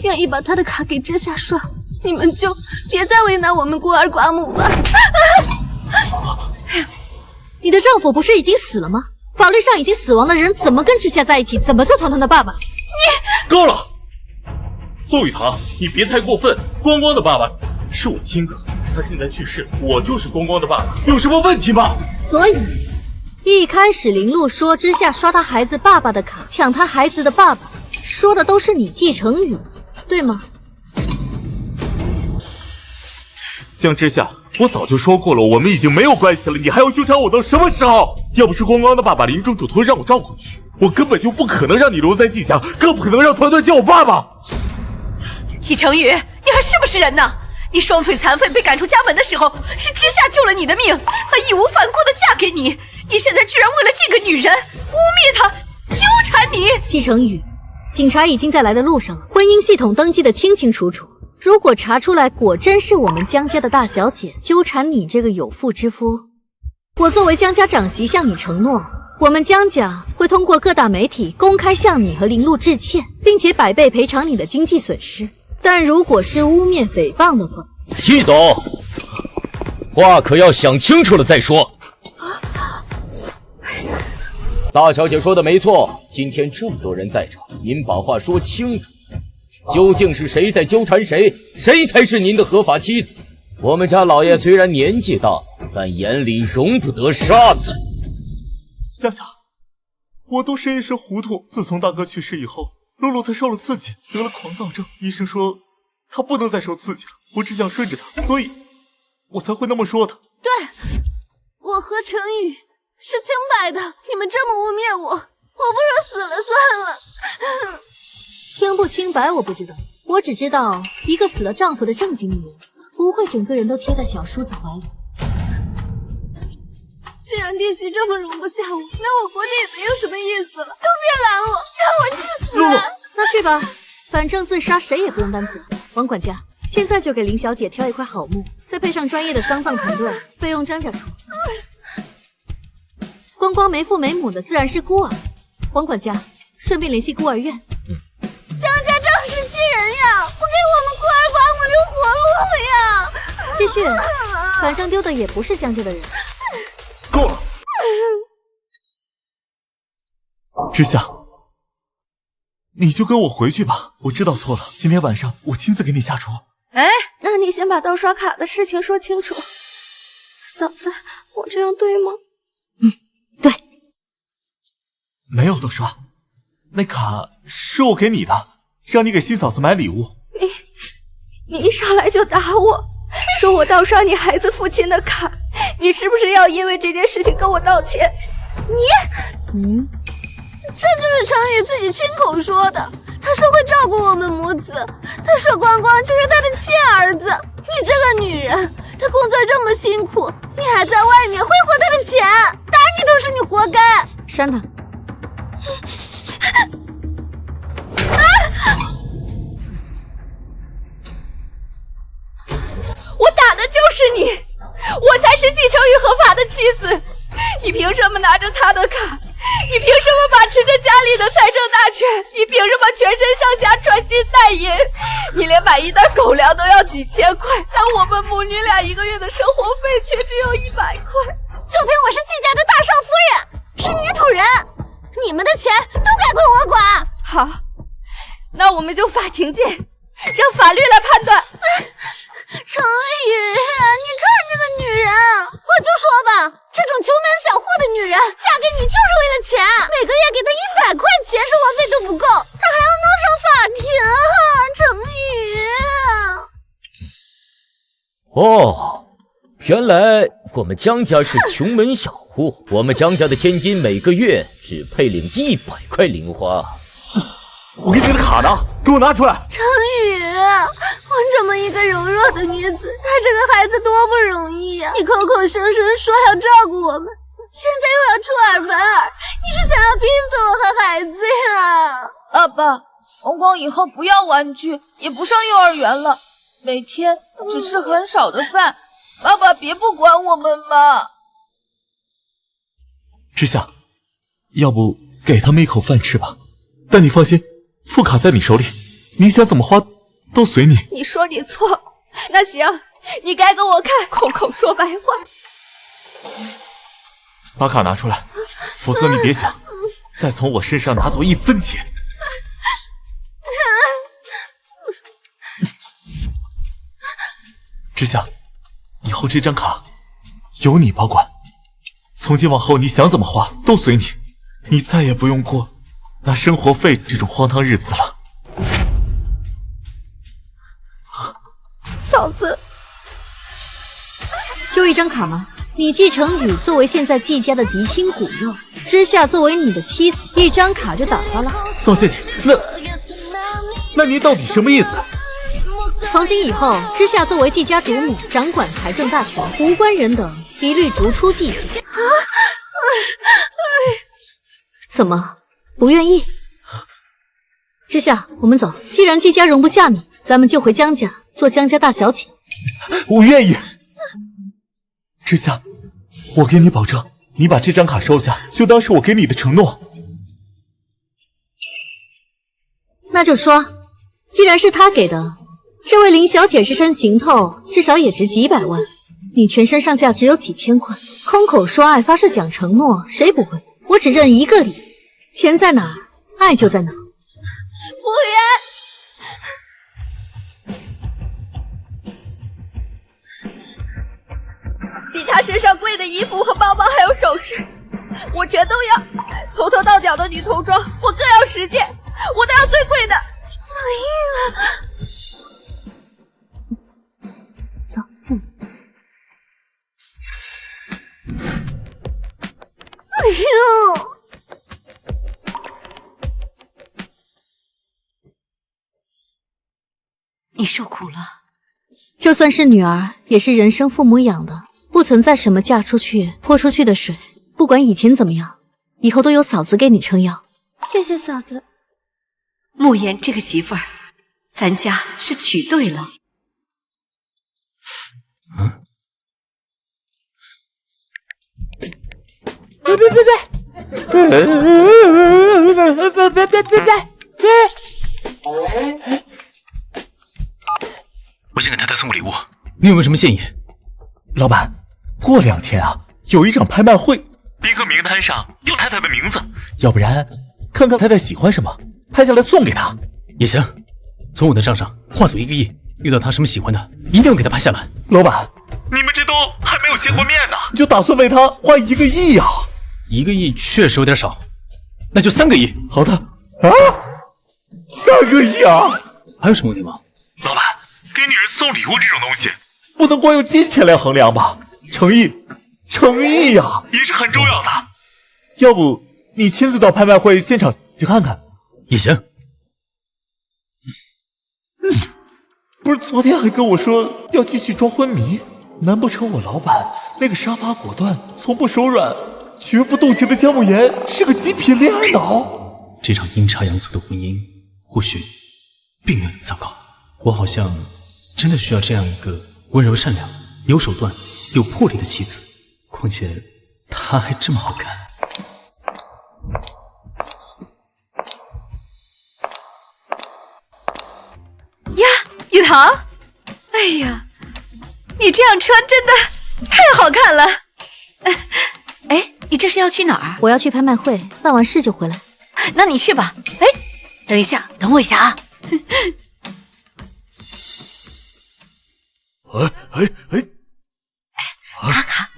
愿意把他的卡给之夏刷，你们就别再为难我们孤儿寡母吧。你的丈夫不是已经死了吗？法律上已经死亡的人怎么跟之夏在一起，怎么做团团的爸爸？你够了，宋雨堂，你别太过分。光光的爸爸是我亲哥，他现在去世，我就是光光的爸爸，有什么问题吗？所以一开始林露说之夏刷他孩子爸爸的卡，抢他孩子的爸爸，说的都是你季承宇，对吗？江之夏，我早就说过了，我们已经没有关系了，你还要纠缠我到什么时候？要不是光光的爸爸临终嘱托让我照顾你，我根本就不可能让你留在季家，更不可能让团团叫我爸爸。季承宇，你还是不是人呢？你双腿残废被赶出家门的时候，是之夏救了你的命，还义无反顾的嫁给你，你现在居然为了这个女人污蔑她，纠缠你。季承宇，警察已经在来的路上了，婚姻系统登记的清清楚楚。如果查出来果真是我们江家的大小姐纠缠你这个有妇之夫，我作为江家长媳向你承诺，我们江家会通过各大媒体公开向你和林露致歉，并且100倍赔偿你的经济损失。但如果是污蔑诽谤的话，季总，话可要想清楚了再说。大小姐说的没错，今天这么多人在这，您把话说清楚，究竟是谁在纠缠谁？谁才是您的合法妻子？我们家老爷虽然年纪大，但眼里容不得沙子。夏夏，我都是一时糊涂。自从大哥去世以后，露露她受了刺激，得了狂躁症，医生说她不能再受刺激了。我只想顺着她，所以我才会那么说的。对，我和程宇是清白的，你们这么污蔑我，我不如死了算了。清不清白我不知道，我只知道一个死了丈夫的正经女人，不会整个人都贴在小叔子怀里。既然弟媳这么容不下我，那我活着也没有什么意思了，都别拦我，让我去死！露露，那去吧，反正自杀谁也不用担责。王管家，现在就给林小姐挑一块好木，再配上专业的丧葬团队，费用江家出。光光没父没母的自然是孤儿，王管家顺便联系孤儿院。江家仗势欺人呀，不给我们孤儿寡母留活路呀！继续，反正丢的也不是江家的人。够了，之夏，你就跟我回去吧，我知道错了，今天晚上我亲自给你下厨。哎，那你先把盗刷卡的事情说清楚。嫂子，我这样对吗？对。没有盗刷，那卡是我给你的，让你给新嫂子买礼物。你一上来就打我，说我盗刷你孩子父亲的卡，你是不是要因为这件事情跟我道歉？这就是程宇自己亲口说的，他说会照顾我们母子，他说光光就是他的亲儿子。你这个女人，他工作这么辛苦，你还在外面挥霍他的钱，打你都是你活该。删他。我打的就是你，我才是季承宇合法的妻子，你凭什么拿着他的卡？你凭什么把持着家里的财政大权？你凭什么全身上下穿金戴银？你连买一袋狗粮都要几千块，但我们母女俩一个月的生活费却只有100块。就凭我是季家的大少夫人，是女主人，你们的钱都该归我管。好，那我们就法庭见，让法律来判断。程宇，你看这个女人，我就说吧，这种穷门小户的女人嫁给你就是为了钱，每个月给她100块钱生活费都不够，她还要闹上法庭啊！程宇，哦，原来我们江家是穷门小户，我们江家的千金每个月只配领100块零花。我给你的卡呢，给我拿出来！程宇，我这么一个柔弱的女子，她这个孩子多不容易呀！你口口声声说要照顾我们，现在又要出尔反尔，你是想要逼死我和孩子呀？爸爸，光光以后不要玩具，也不上幼儿园了，每天只吃很少的饭。爸爸别不管我们嘛。之夏，要不给他们一口饭吃吧？但你放心，副卡在你手里，你想怎么花都随你。你说你错，那行，你该给我看，空口说白话。把卡拿出来，否则你别想再从我身上拿走1分钱。之夏，以后这张卡由你保管，从今往后你想怎么花都随你，你再也不用过拿生活费这种荒唐日子了。嫂子，就一张卡吗？你季承宇作为现在季家的嫡亲骨肉，之夏作为你的妻子，一张卡就打发了？宋谢谢，那您到底什么意思？从今以后，之夏作为季家主母，掌管财政大权，无关人等一律逐出季家。怎么不愿意？之夏，我们走。既然季家容不下你，咱们就回江家做江家大小姐。我愿意。之夏，我给你保证，你把这张卡收下，就当是我给你的承诺。那就说，既然是他给的，这位林小姐这身行头至少也值几百万，你全身上下只有几千块，空口说爱，发誓讲承诺，谁不会？我只认一个理，钱在哪儿，爱就在哪儿。服务员，比他身上贵的衣服和包包还有首饰，我全都要，从头到脚的女童装我各要10件，我都要最贵的。走。哎呦！你受苦了。就算是女儿，也是人生父母养的，不存在什么嫁出去泼出去的水。不管以前怎么样，以后都有嫂子给你撑腰。谢谢嫂子。慕言这个媳妇儿，咱家是娶对了。我先给太太送个礼物。你有没有什么建议？老板，过2天啊，有一场拍卖会，宾客名单上有太太的名字，要不然看看太太喜欢什么，拍下来送给她也行。从我的账上划走1个亿，遇到她什么喜欢的，一定要给她拍下来。老板，你们这都还没有见过面呢，你就打算为她花1个亿呀？1个亿确实有点少，那就3个亿。好的。啊，3个亿啊！还有什么问题吗？老板，给女人送礼物这种东西，不能光用金钱来衡量吧？诚意呀，也是很重要的。要不你亲自到拍卖会现场去看看也行。不是昨天还跟我说要继续装昏迷？难不成我老板那个杀伐果断、从不手软、绝不动情的姜慕言是个极品恋爱脑？这场阴差阳错的婚姻，或许并没有那么糟糕。我好像真的需要这样一个温柔善良、有手段、有魄力的妻子，况且她还这么好看。呀，雨堂，哎呀，你这样穿真的太好看了。哎，你这是要去哪儿？我要去拍卖会，办完事就回来。那你去吧。哎，等一下，等我一下啊。卡卡。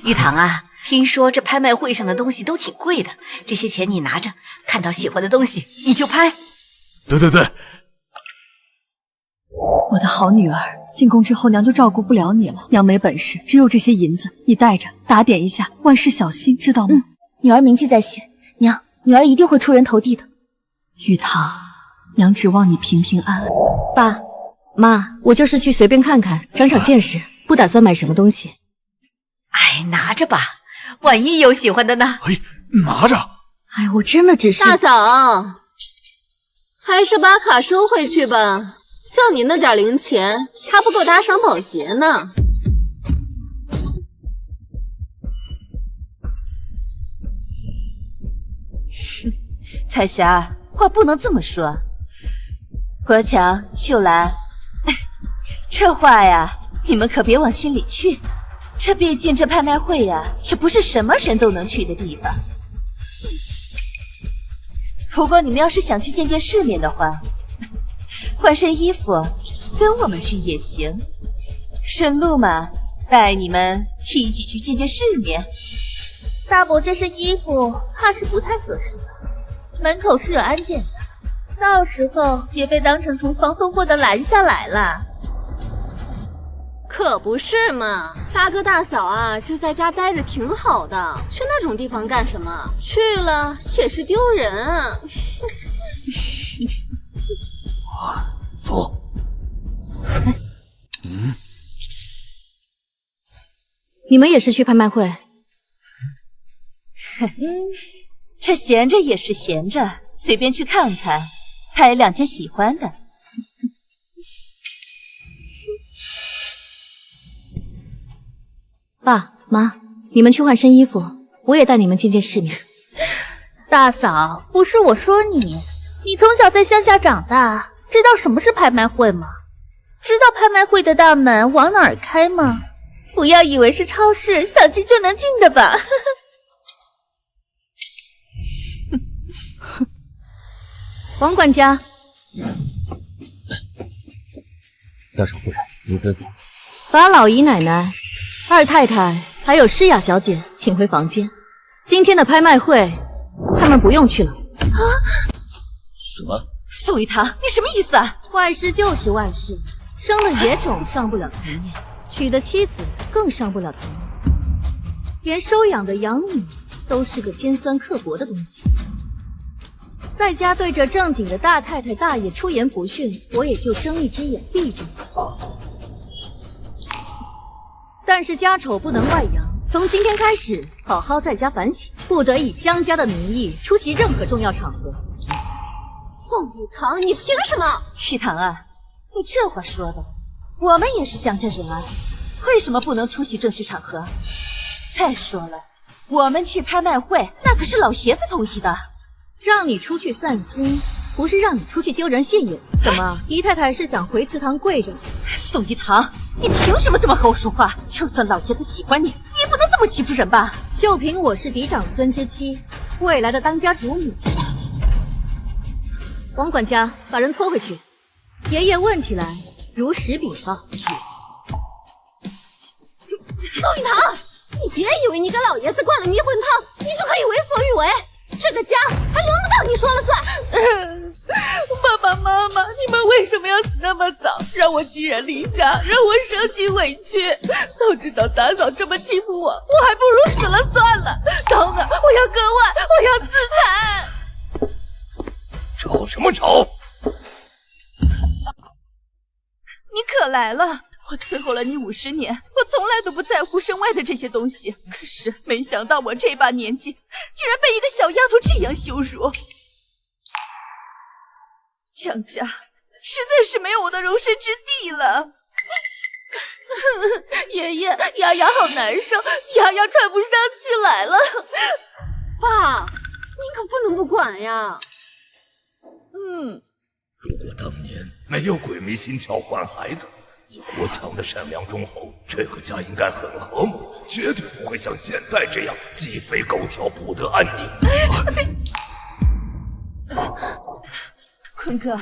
玉堂啊，听说这拍卖会上的东西都挺贵的，这些钱你拿着，看到喜欢的东西你就拍。对。我的好女儿，进宫之后娘就照顾不了你了，娘没本事，只有这些银子，你带着打点一下，万事小心，知道吗？女儿铭记在心，娘，女儿一定会出人头地的。玉堂，娘指望你平平安安。爸妈，我就是去随便看看，长长见识，不打算买什么东西。哎，拿着吧，万一有喜欢的呢？哎，拿着。哎，我真的只是……大嫂，还是把卡收回去吧，就你那点零钱，还不够打赏保洁呢。彩霞，话不能这么说。国强、秀兰，这话呀，你们可别往心里去。这毕竟这拍卖会呀，也不是什么人都能去的地方。不过你们要是想去见见世面的话，换身衣服跟我们去也行，顺路嘛，带你们一起去见见世面。大伯这身衣服怕是不太合适，门口是有安检的，到时候别被当成厨房送货的拦下来了。可不是嘛，大哥大嫂啊，就在家待着挺好的，去那种地方干什么？去了也是丢人啊。走。你们也是去拍卖会？这闲着也是闲着，随便去看看，拍2件喜欢的。爸妈，你们去换身衣服，我也带你们见见世面。大嫂，不是我说你，你从小在乡下长大，知道什么是拍卖会吗？知道拍卖会的大门往哪儿开吗？不要以为是超市想进就能进的吧。王管家，大少夫人，您吩咐。把老姨奶奶、二太太还有诗雅小姐请回房间。今天的拍卖会，他们不用去了。啊！什么？宋雨堂，你什么意思啊？外室就是外室，生的野种上不了台面，娶的妻子更上不了台面，连收养的养女都是个尖酸刻薄的东西。在家对着正经的大太太大爷出言不逊，我也就睁一只眼闭一只眼。但是家丑不能外扬，从今天开始，好好在家反省，不得以江家的名义出席任何重要场合。宋雨堂，你凭什么？玉堂啊，你这话说的，我们也是江家人啊，为什么不能出席正式场合？再说了，我们去拍卖会，那可是老爷子同意的。让你出去散心，不是让你出去丢人现眼。怎么，姨太太是想回祠堂跪着？宋一堂，你凭什么这么和我说话？就算老爷子喜欢你，你也不能这么欺负人吧？就凭我是嫡长孙之妻，未来的当家主女。王管家，把人拖回去。爷爷问起来如实禀报。宋雨堂，你别以为你给老爷子灌了迷魂汤，你就可以为所欲为。这个家还轮不到你说了算。爸爸妈妈，你们为什么要死那么早，让我寄人篱下，让我受尽委屈？早知道大嫂这么欺负我，我还不如死了算了。等会儿我要割腕，我要自残。吵什么吵？你可来了！我伺候了你50年，我从来都不在乎身外的这些东西。可是没想到我这把年纪，居然被一个小丫头这样羞辱。江家实在是没有我的容身之地了。爷爷，丫丫好难受，丫丫喘不上气来了。爸，你可不能不管呀。如果当年没有鬼迷心窍换孩子，以国强的善良忠厚，这个家应该很和睦，绝对不会像现在这样鸡飞狗跳，不得安宁。坤哥，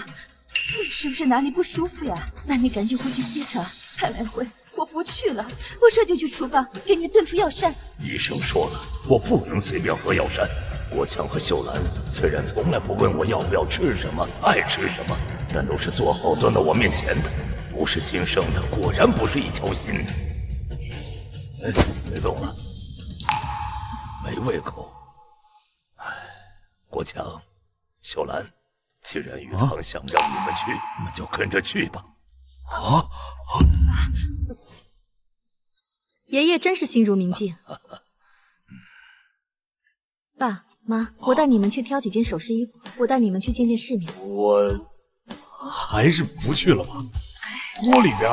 你是不是哪里不舒服呀？那你赶紧回去歇着。拍卖会我不去了，我这就去厨房给你炖出药膳。医生说了，我不能随便喝药膳。国强和秀兰虽然从来不问我要不要吃什么，爱吃什么，但都是做好端到我面前的，不是亲生的，果然不是一条心。别动了，没胃口。国强、秀兰，既然雨堂想让你们去，你们就跟着去吧。爷爷真是心如明镜。爸妈，我带你们去挑几件首饰衣服，我带你们去见见世面。我还是不去了吧，锅里边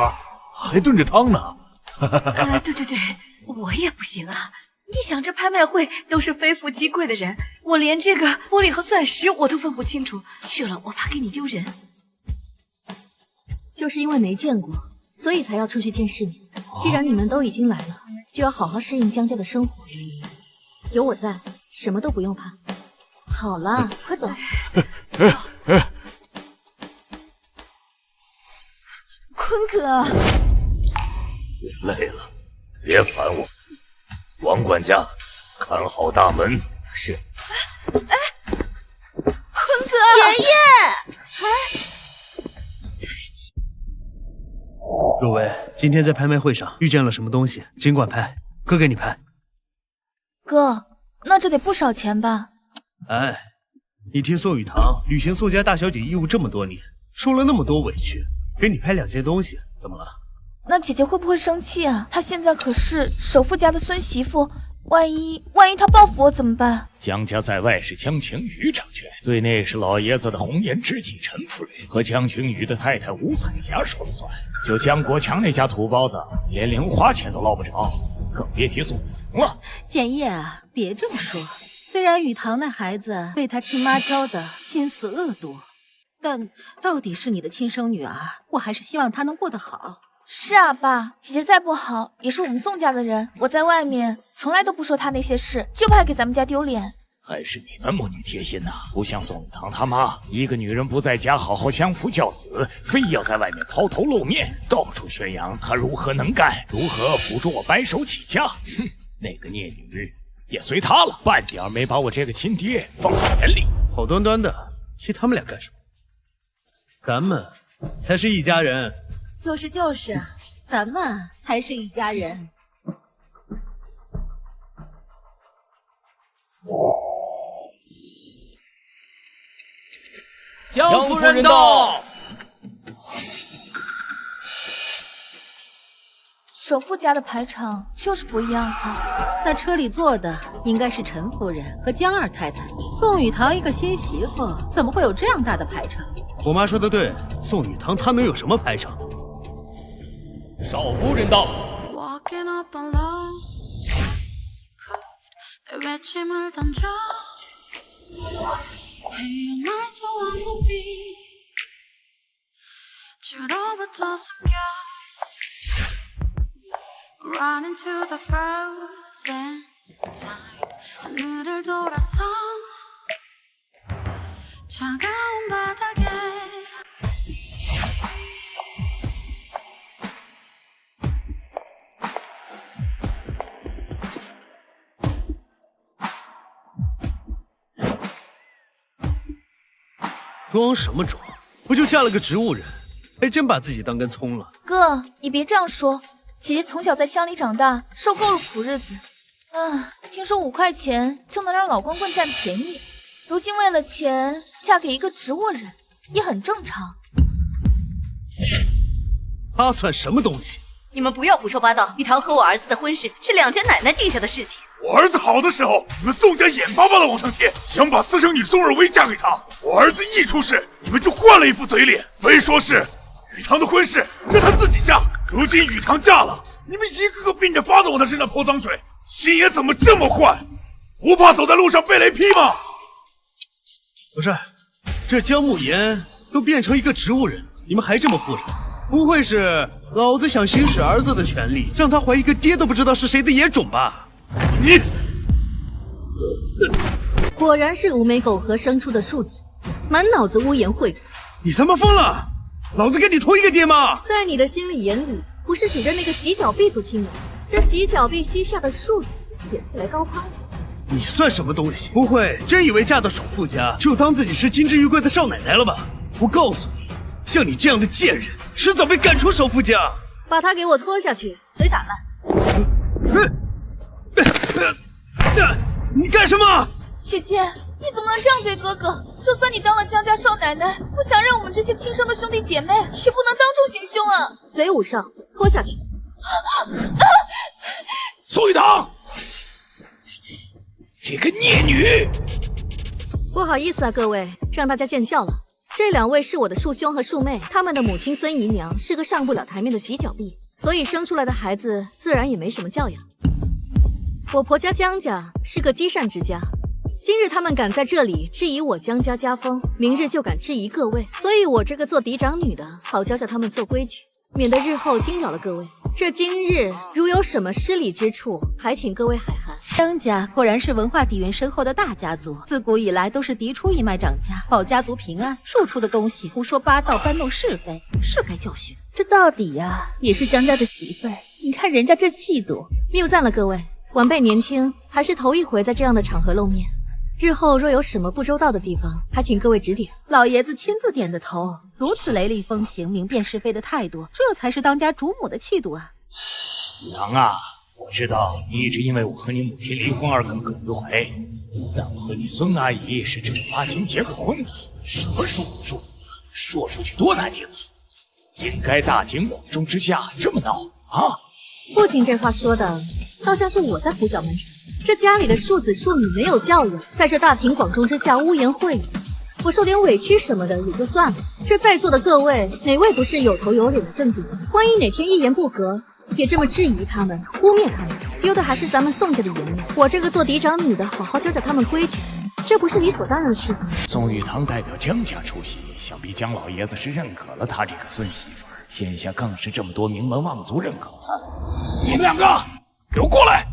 还炖着汤呢。对，我也不行啊。你想，这拍卖会都是非富即贵的人，我连这个玻璃和钻石我都分不清楚，去了我怕给你丢人。就是因为没见过，所以才要出去见世面。既然你们都已经来了，就要好好适应江家的生活。有我在，什么都不用怕。好了，快走。坤哥，你累了，别烦我。王管家，看好大门。是。坤哥，爷爷。若薇，今天在拍卖会上遇见了什么东西，尽管拍，哥给你拍。哥，那这得不少钱吧？哎，你听宋雨堂履行宋家大小姐义务这么多年，受了那么多委屈，给你拍2件东西，怎么了？那姐姐会不会生气啊？她现在可是首富家的孙媳妇，万一她报复我怎么办？江家在外是江晴雨掌权，对内是老爷子的红颜知己陈夫人和江晴雨的太太吴彩霞说了算。就江国强那家土包子，连零花钱都捞不着，更别提宋雨堂了。简叶啊，别这么说。虽然雨堂那孩子被他亲妈教的心思恶毒，但到底是你的亲生女儿，我还是希望她能过得好。是啊，爸，姐姐再不好，也是我们宋家的人。我在外面从来都不说她那些事，就怕给咱们家丢脸。还是你们母女贴心呐，不像宋雨堂他妈，一个女人不在家好好相夫教子，非要在外面抛头露面，到处宣扬她如何能干，如何辅助我白手起家。哼，那个孽女也随她了，半点没把我这个亲爹放在眼里。好端端的提他们俩干什么？咱们才是一家人。就是，咱们才是一家人。江夫人到。首富家的排场就是不一样哈。那车里坐的应该是陈夫人和江二太太。宋雨堂一个新媳妇，怎么会有这样大的排场？我妈说的对，宋雨堂她能有什么排场？少夫人到。Run into the frozen time 하늘을 돌아서 차가운 바닥에装什么装？不就嫁了个植物人，还真把自己当根葱了。哥，你别这样说。姐姐从小在乡里长大，受够了苦日子。听说5块钱就能让老光棍占便宜，如今为了钱嫁给一个植物人，也很正常。他算什么东西？你们不要胡说八道！雨堂和我儿子的婚事是两家奶奶定下的事情。我儿子好的时候，你们宋家眼巴巴的往上贴，想把私生女宋若薇嫁给他。我儿子一出事，你们就换了一副嘴脸，非说是雨堂的婚事让他自己嫁。如今雨堂嫁了，你们一个个并着发的往他身上泼脏水，心眼怎么这么坏？不怕走在路上被雷劈吗？不是，这江慕言都变成一个植物人了，你们还这么护着？不会是老子想行使儿子的权利，让他怀一个爹都不知道是谁的野种吧？你果然是无眉狗和生出的庶子，满脑子污言秽语。你他妈疯了！老子跟你同一个爹吗？在你的心里眼里，不是指着那个洗脚婢做亲的，这洗脚婢膝下的庶子也配来高攀？你算什么东西？不会真以为嫁到首富家就当自己是金枝玉贵的少奶奶了吧？我告诉你，像你这样的贱人，迟早被赶出首富家。把他给我拖下去，嘴打烂！你干什么？姐姐，你怎么能这样对哥哥？就算你当了江家少奶奶，不想让我们这些亲生的兄弟姐妹，也不能当众行凶啊！嘴捂上，拖下去！宋雨堂，这个孽女！不好意思啊，各位，让大家见笑了。这2位是我的庶兄和庶妹，他们的母亲孙姨娘是个上不了台面的洗脚婢，所以生出来的孩子自然也没什么教养。我婆家江家是个积善之家。今日他们敢在这里质疑我江家家风，明日就敢质疑各位，所以我这个做嫡长女的，好教教他们做规矩，免得日后惊扰了各位。这今日如有什么失礼之处，还请各位海涵。江家果然是文化底蕴深厚的大家族，自古以来都是嫡出一脉长家，保家族平安。庶出的东西胡说八道，搬弄是非，是该教训。这到底呀，也是江家的媳妇儿，你看人家这气度。谬赞了各位，晚辈年轻，还是头一回在这样的场合露面。日后若有什么不周到的地方，还请各位指点。老爷子亲自点的头，如此雷厉风行、明辨是非的态度，这才是当家主母的气度啊！雨堂啊，我知道你一直因为我和你母亲离婚而耿耿于怀，但我和你孙阿姨是正儿八经结过婚的，什么庶子庶女的，说出去多难听啊！应该大庭广众之下这么闹啊！父亲这话说的，倒像是我在胡搅蛮缠。这家里的庶子庶女没有教养，在这大庭广众之下污言秽语，我受点委屈什么的也就算了。这在座的各位，哪位不是有头有脸的正经人？万一哪天一言不合，也这么质疑他们，污蔑他们，丢的还是咱们宋家的颜面。我这个做嫡长女的，好好教教他们规矩，这不是理所当然的事情吗？宋玉堂代表江家出席，想必江老爷子是认可了他这个孙媳妇儿，现下更是这么多名门望族认可他。你们两个，给我过来！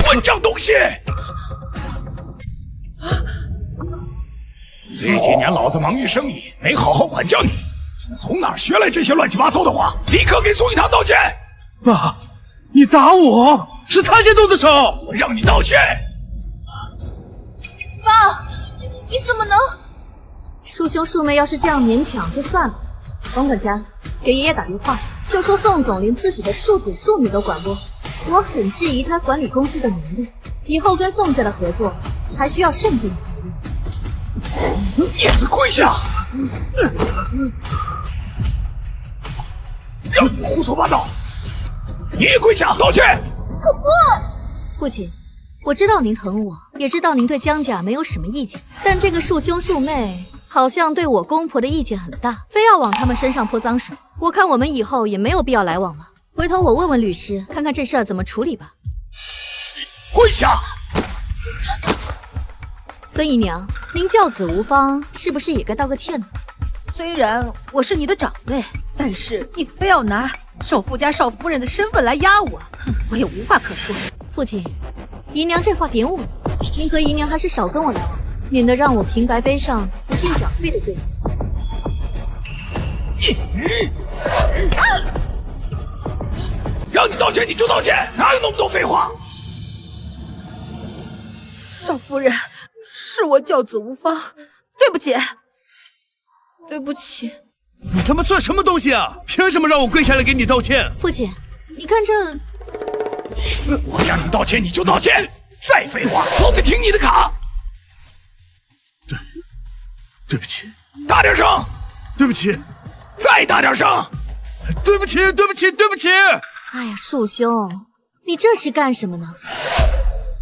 混账东西！这几年老子忙于生意，没好好管教你，从哪儿学来这些乱七八糟的话？立刻给宋玉堂道歉！爸，你打我，是他先动的手，我让你道歉！爸，你怎么能？恕兄恕妹要是这样勉强就算了。王管家，给爷爷打电话，就说宋总连自己的庶子庶女都管不，我很质疑他管理公司的能力，以后跟宋家的合作还需要慎重考虑。叶子跪下！让你胡说八道！你也跪下道歉！可不，父亲，我知道您疼我，也知道您对江家没有什么意见，但这个庶兄庶妹好像对我公婆的意见很大，非要往他们身上泼脏水。我看我们以后也没有必要来往了，回头我问问律师，看看这事儿怎么处理吧。跪下！孙姨娘，您教子无方，是不是也该道个歉呢？虽然我是你的长辈，但是你非要拿少妇家少夫人的身份来压我，我也无话可说。父亲，姨娘这话点我了，您和姨娘还是少跟我来往，免得让我平白背上不敬长辈的罪名。让你道歉你就道歉，哪有那么多废话？少夫人，是我教子无方，对不起。对不起。你他妈算什么东西啊？凭什么让我跪下来给你道歉？父亲，你看这……我让你道歉你就道歉，再废话，老子听你的卡。对不起，大点声！对不起，再大点声！对不起，对不起，对不起！哎呀，庶兄，你这是干什么呢？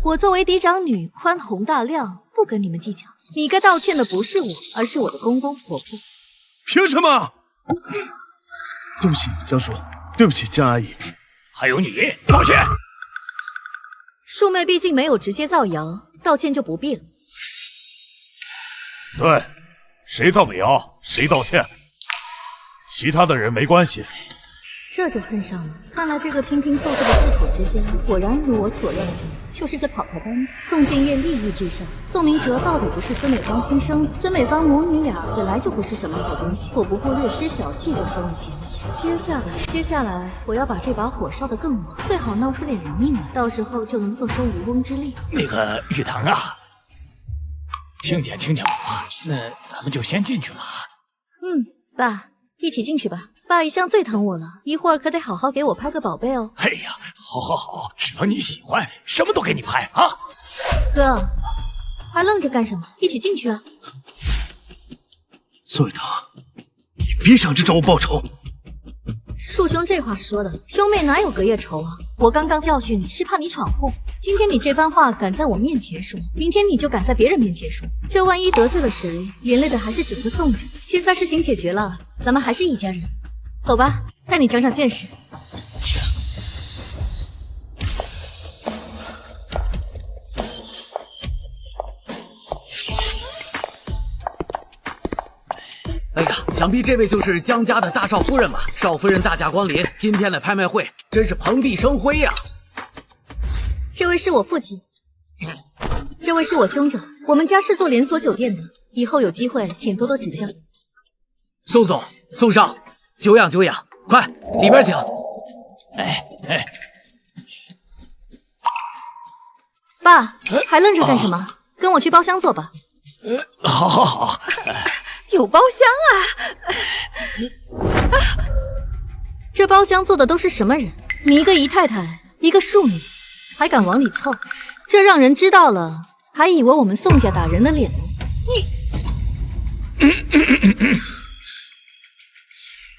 我作为嫡长女，宽宏大量，不跟你们计较。你该道歉的不是我，而是我的公公婆婆。凭什么？对不起，江叔，对不起，江阿姨，还有你，道歉。庶妹毕竟没有直接造谣，道歉就不必了。对，谁造的谣，谁道歉，其他的人没关系。这就恨上了。看来这个拼拼凑凑的四口之家，果然如我所料的，就是个草台班子。宋建业利益至上，宋明哲到底不是孙美芳亲生，孙美芳母女俩本来就不是什么好东西，我不过略施小计就收了嫌隙。接下来我要把这把火烧得更旺，最好闹出点人命来，到时候就能坐收渔翁之利。那个玉堂啊，亲家我，那咱们就先进去了。爸，一起进去吧。爸一向最疼我了，一会儿可得好好给我拍个宝贝哦。哎呀，好，只要你喜欢，什么都给你拍啊！哥，还愣着干什么？一起进去啊！宋玉堂，你别想着找我报仇。庶兄这话说的，兄妹哪有隔夜仇啊？我刚刚教训你是怕你闯祸，今天你这番话敢在我面前说，明天你就敢在别人面前说，这万一得罪了谁，连累的还是整个宋家。现在事情解决了，咱们还是一家人。走吧，带你长长见识。哎呀，想必这位就是江家的大少夫人吧？少夫人大驾光临，今天的拍卖会真是蓬荜生辉呀！这位是我父亲，这位是我兄长，我们家是做连锁酒店的，以后有机会请多多指教。宋总，宋少，久仰，快里边请。爸，还愣着干什么？跟我去包厢坐吧。好。有包厢啊！这包厢坐的都是什么人？你一个姨太太，一个庶女，还敢往里凑？这让人知道了，还以为我们宋家打人的脸呢。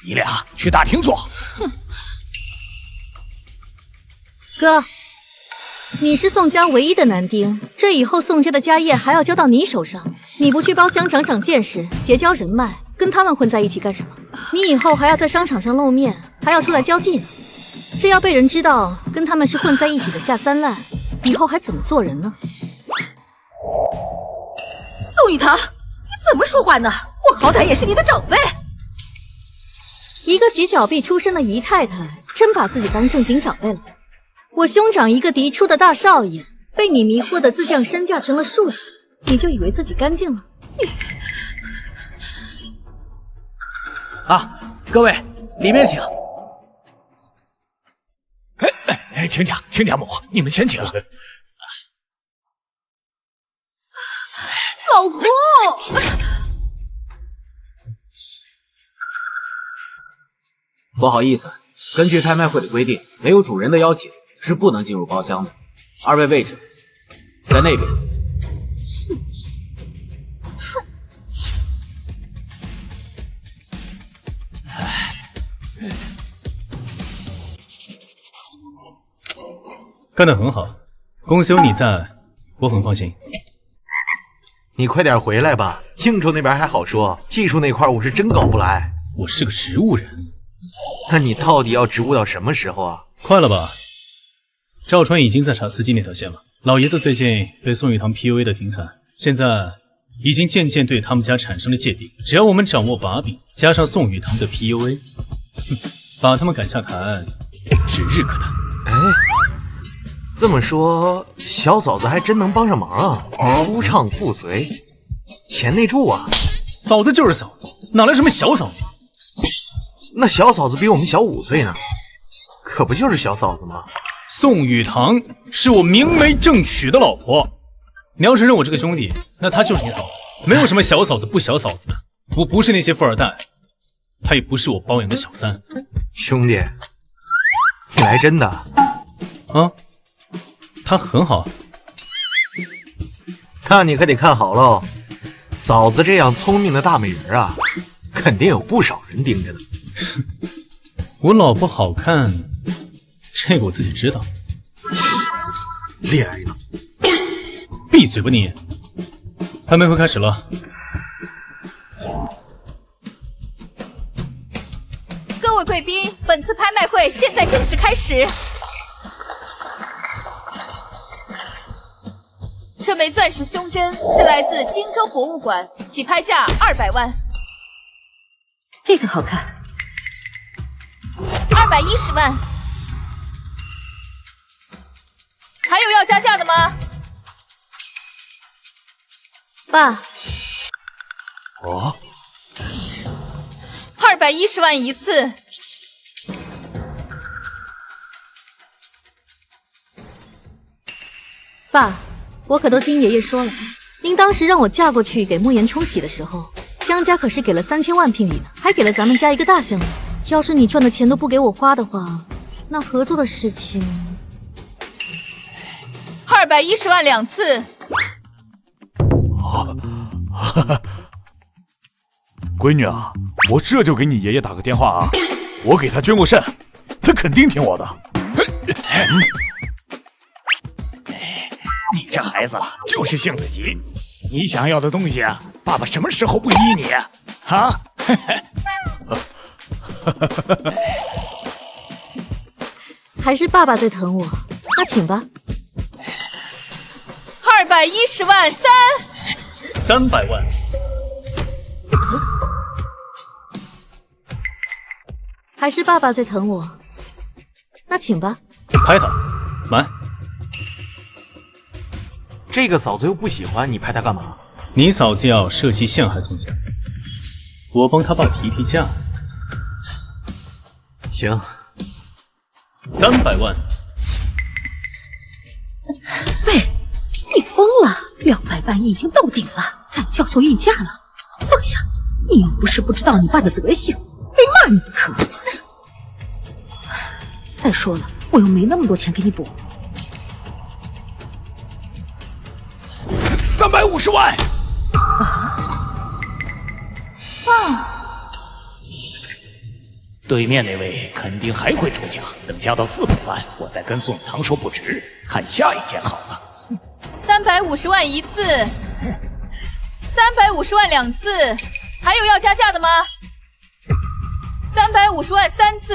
你俩去大厅坐。哥，你是宋家唯一的男丁，这以后宋家的家业还要交到你手上。你不去包厢长长见识，结交人脉，跟他们混在一起干什么？你以后还要在商场上露面，还要出来交际呢。这要被人知道跟他们是混在一起的下三滥，以后还怎么做人呢？宋雨堂，你怎么说话呢？我好歹也是你的长辈。一个洗脚婢出身的姨太太，真把自己当正经长辈了。我兄长一个嫡出的大少爷，被你迷惑的自降身价成了庶子，你就以为自己干净了？啊，各位里面请。请讲，请家母，你们先请。老公，不好意思，根据拍卖会的规定，没有主人的邀请是不能进入包厢的。二位位置在那边。干得很好，公司有你在，我很放心。你快点回来吧，应酬那边还好说，技术那块我是真搞不来。我是个植物人，那你到底要植物到什么时候啊？快了吧？赵川已经在查司机那条线了，老爷子最近被宋玉堂 PUA 的挺惨，现在已经渐渐对他们家产生了芥蒂。只要我们掌握把柄，加上宋玉堂的 PUA， 把他们赶下台，指日可待。哎，这么说，小嫂子还真能帮上忙啊！夫唱妇随，贤内助啊！嫂子就是嫂子，哪来什么小嫂子？那小嫂子比我们小5岁呢，可不就是小嫂子吗？宋雨堂是我明媒正娶的老婆，你要是认我这个兄弟，那她就是你嫂子，没有什么小嫂子不小嫂子的。我不是那些富二代，她也不是我包养的小三。兄弟，你来真的？啊，她很好。那你可得看好喽，嫂子这样聪明的大美人啊，肯定有不少人盯着呢。我老婆好看，这个我自己知道。恋爱呢？闭嘴吧你！拍卖会开始了。各位贵宾，本次拍卖会现在正式开始。这枚钻石胸针是来自荆州博物馆，起拍价200万。这个好看。210万。还有要加价的吗？爸。哦。210万一次。爸，我可都听爷爷说了，您当时让我嫁过去给慕言冲喜的时候，江家可是给了3000万聘礼呢，还给了咱们家一个大项目。要是你赚的钱都不给我花的话，那合作的事情210万2次。闺女啊，我这就给你爷爷打个电话啊，我给他捐过肾，他肯定听我的。你这孩子就是性子急，你想要的东西啊，爸爸什么时候不依你啊？啊？还是爸爸最疼我，那请吧。210万300万。还是爸爸最疼我，那请吧。拍他，买。这个嫂子又不喜欢你，拍她干嘛？你嫂子要设计陷害宋家，我帮她爸提提价。行，300万。喂，你疯了？200万已经到顶了，再叫就议价了。放下！你又不是不知道你爸的德行，非骂你不可。再说了，我又没那么多钱给你补。350万。爸，对面那位肯定还会出价，等加到400万，我再跟宋雨堂说不值，看下一件好了。350万一次，350万2次，还有要加价的吗？350万3次，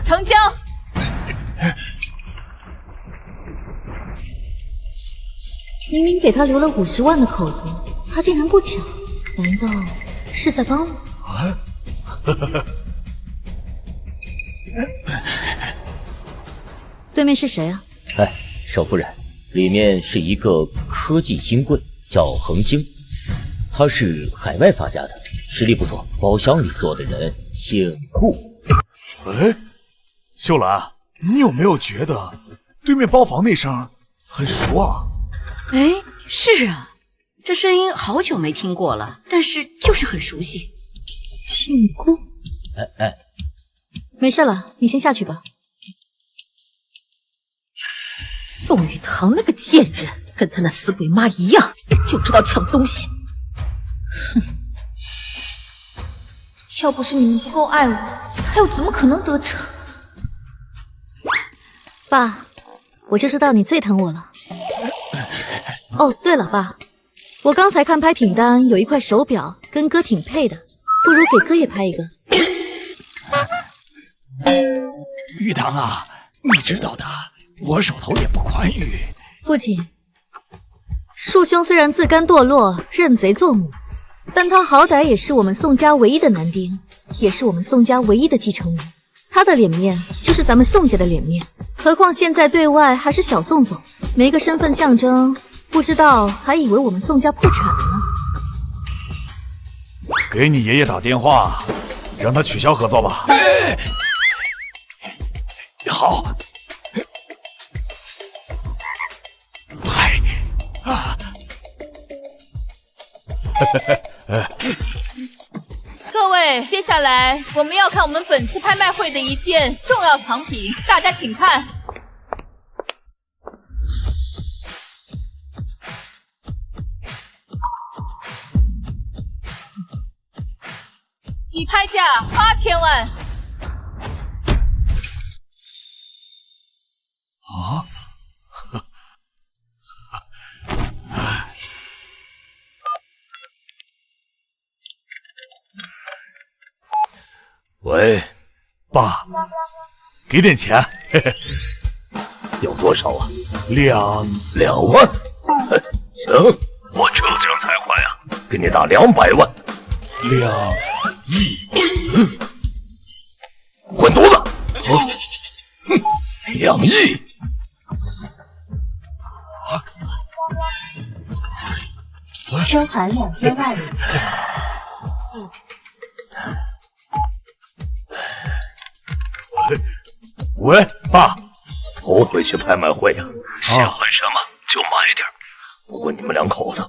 成交。明明给他留了50万的口子，他竟然不抢，难道是在帮我？啊？对面是谁啊？哎，少夫人，里面是一个科技新贵，叫恒星，他是海外发家的，实力不错。包厢里坐的人姓顾。哎，秀兰，你有没有觉得对面包房那声很熟啊？哎，是啊，这声音好久没听过了，但是就是很熟悉。姓顾？哎，没事了，你先下去吧。宋雨堂那个贱人，跟他那死鬼妈一样，就知道抢东西。哼！要不是你们不够爱我，他又怎么可能得逞？爸，我就知道你最疼我了。哦，对了，爸，我刚才看拍品单，有一块手表跟哥挺配的，不如给哥也拍一个。玉堂啊，你知道的，我手头也不宽裕。父亲，树兄虽然自甘堕落，认贼作母，但他好歹也是我们宋家唯一的男丁，也是我们宋家唯一的继承人。他的脸面就是咱们宋家的脸面，何况现在对外还是小宋总，没个身份象征，不知道还以为我们宋家破产了呢。给你爷爷打电话，让他取消合作吧。好。嗨啊！各位，接下来我们要看我们本次拍卖会的一件重要藏品，大家请看。起拍价8000万。啊！喂，爸，给点钱，嘿嘿。要多少啊？2万。行，我这样才快啊！给你打200万。2亿。滚犊子！2亿。收含2000万。喂，爸，头回去拍卖会啊，喜欢什么就买点。不过你们两口子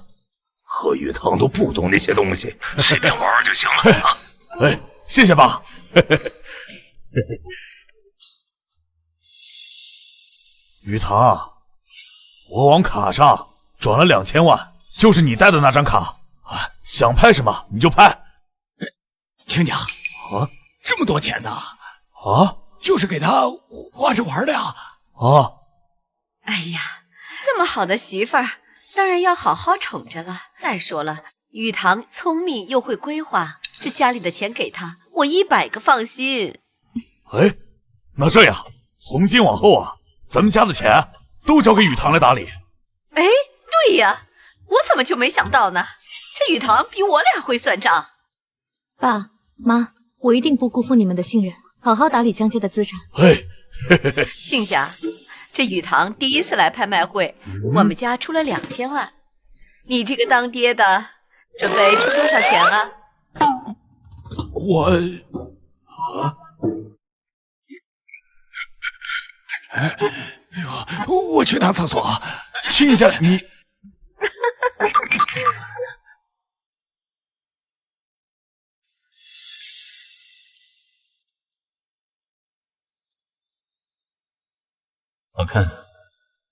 和玉堂都不懂那些东西，随便玩就行了啊。哎，谢谢爸。玉堂，我往卡上转了2000万，就是你带的那张卡啊，想拍什么你就拍。亲家啊，这么多钱呢？啊，就是给他花着玩的呀。啊，哎呀，这么好的媳妇儿，当然要好好宠着了。再说了，雨堂聪明又会规划，这家里的钱给他，我100个放心。哎，那这样，从今往后啊，咱们家的钱都交给雨堂来打理。哎，对呀，我怎么就没想到呢？这雨堂比我俩会算账。爸妈，我一定不辜负你们的信任，好好打理江家的资产。嘿，亲家，这雨堂第一次来拍卖会，我们家出了2000万，你这个当爹的准备出多少钱啊？我去拿厕所。亲家，你好看，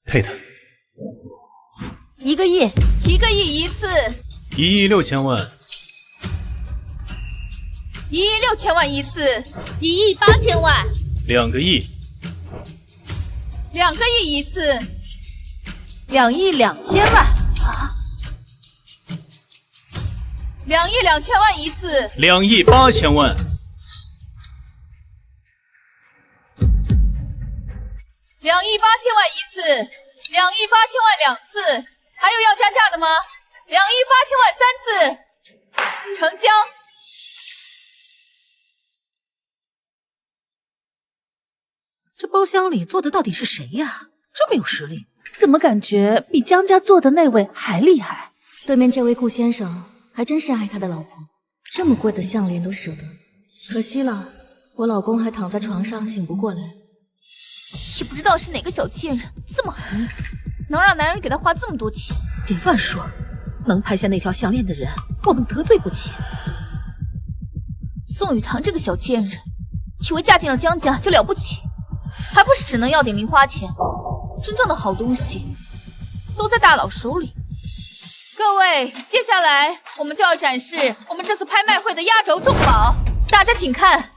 配的。1个亿，1个亿一次。1亿6000万。1亿6000万一次，1亿8000万，2个亿，2个亿一次，2亿2000万，2亿2000万一次，2亿8000万，2亿8000万一次，2亿8000万2次，还有要加价的吗？2亿8000万3次，成交。这包厢里坐的到底是谁呀？这么有实力，怎么感觉比江家坐的那位还厉害？对面这位顾先生还真是爱他的老婆，这么贵的项链都舍得。可惜了，我老公还躺在床上醒不过来。也不知道是哪个小贱人这么狠，能让男人给他花这么多钱。别乱说，能拍下那条项链的人，我们得罪不起。宋雨堂这个小贱人，以为嫁进了江家就了不起，还不是只能要点零花钱。真正的好东西都在大佬手里。各位，接下来我们就要展示我们这次拍卖会的压轴重宝，大家请看。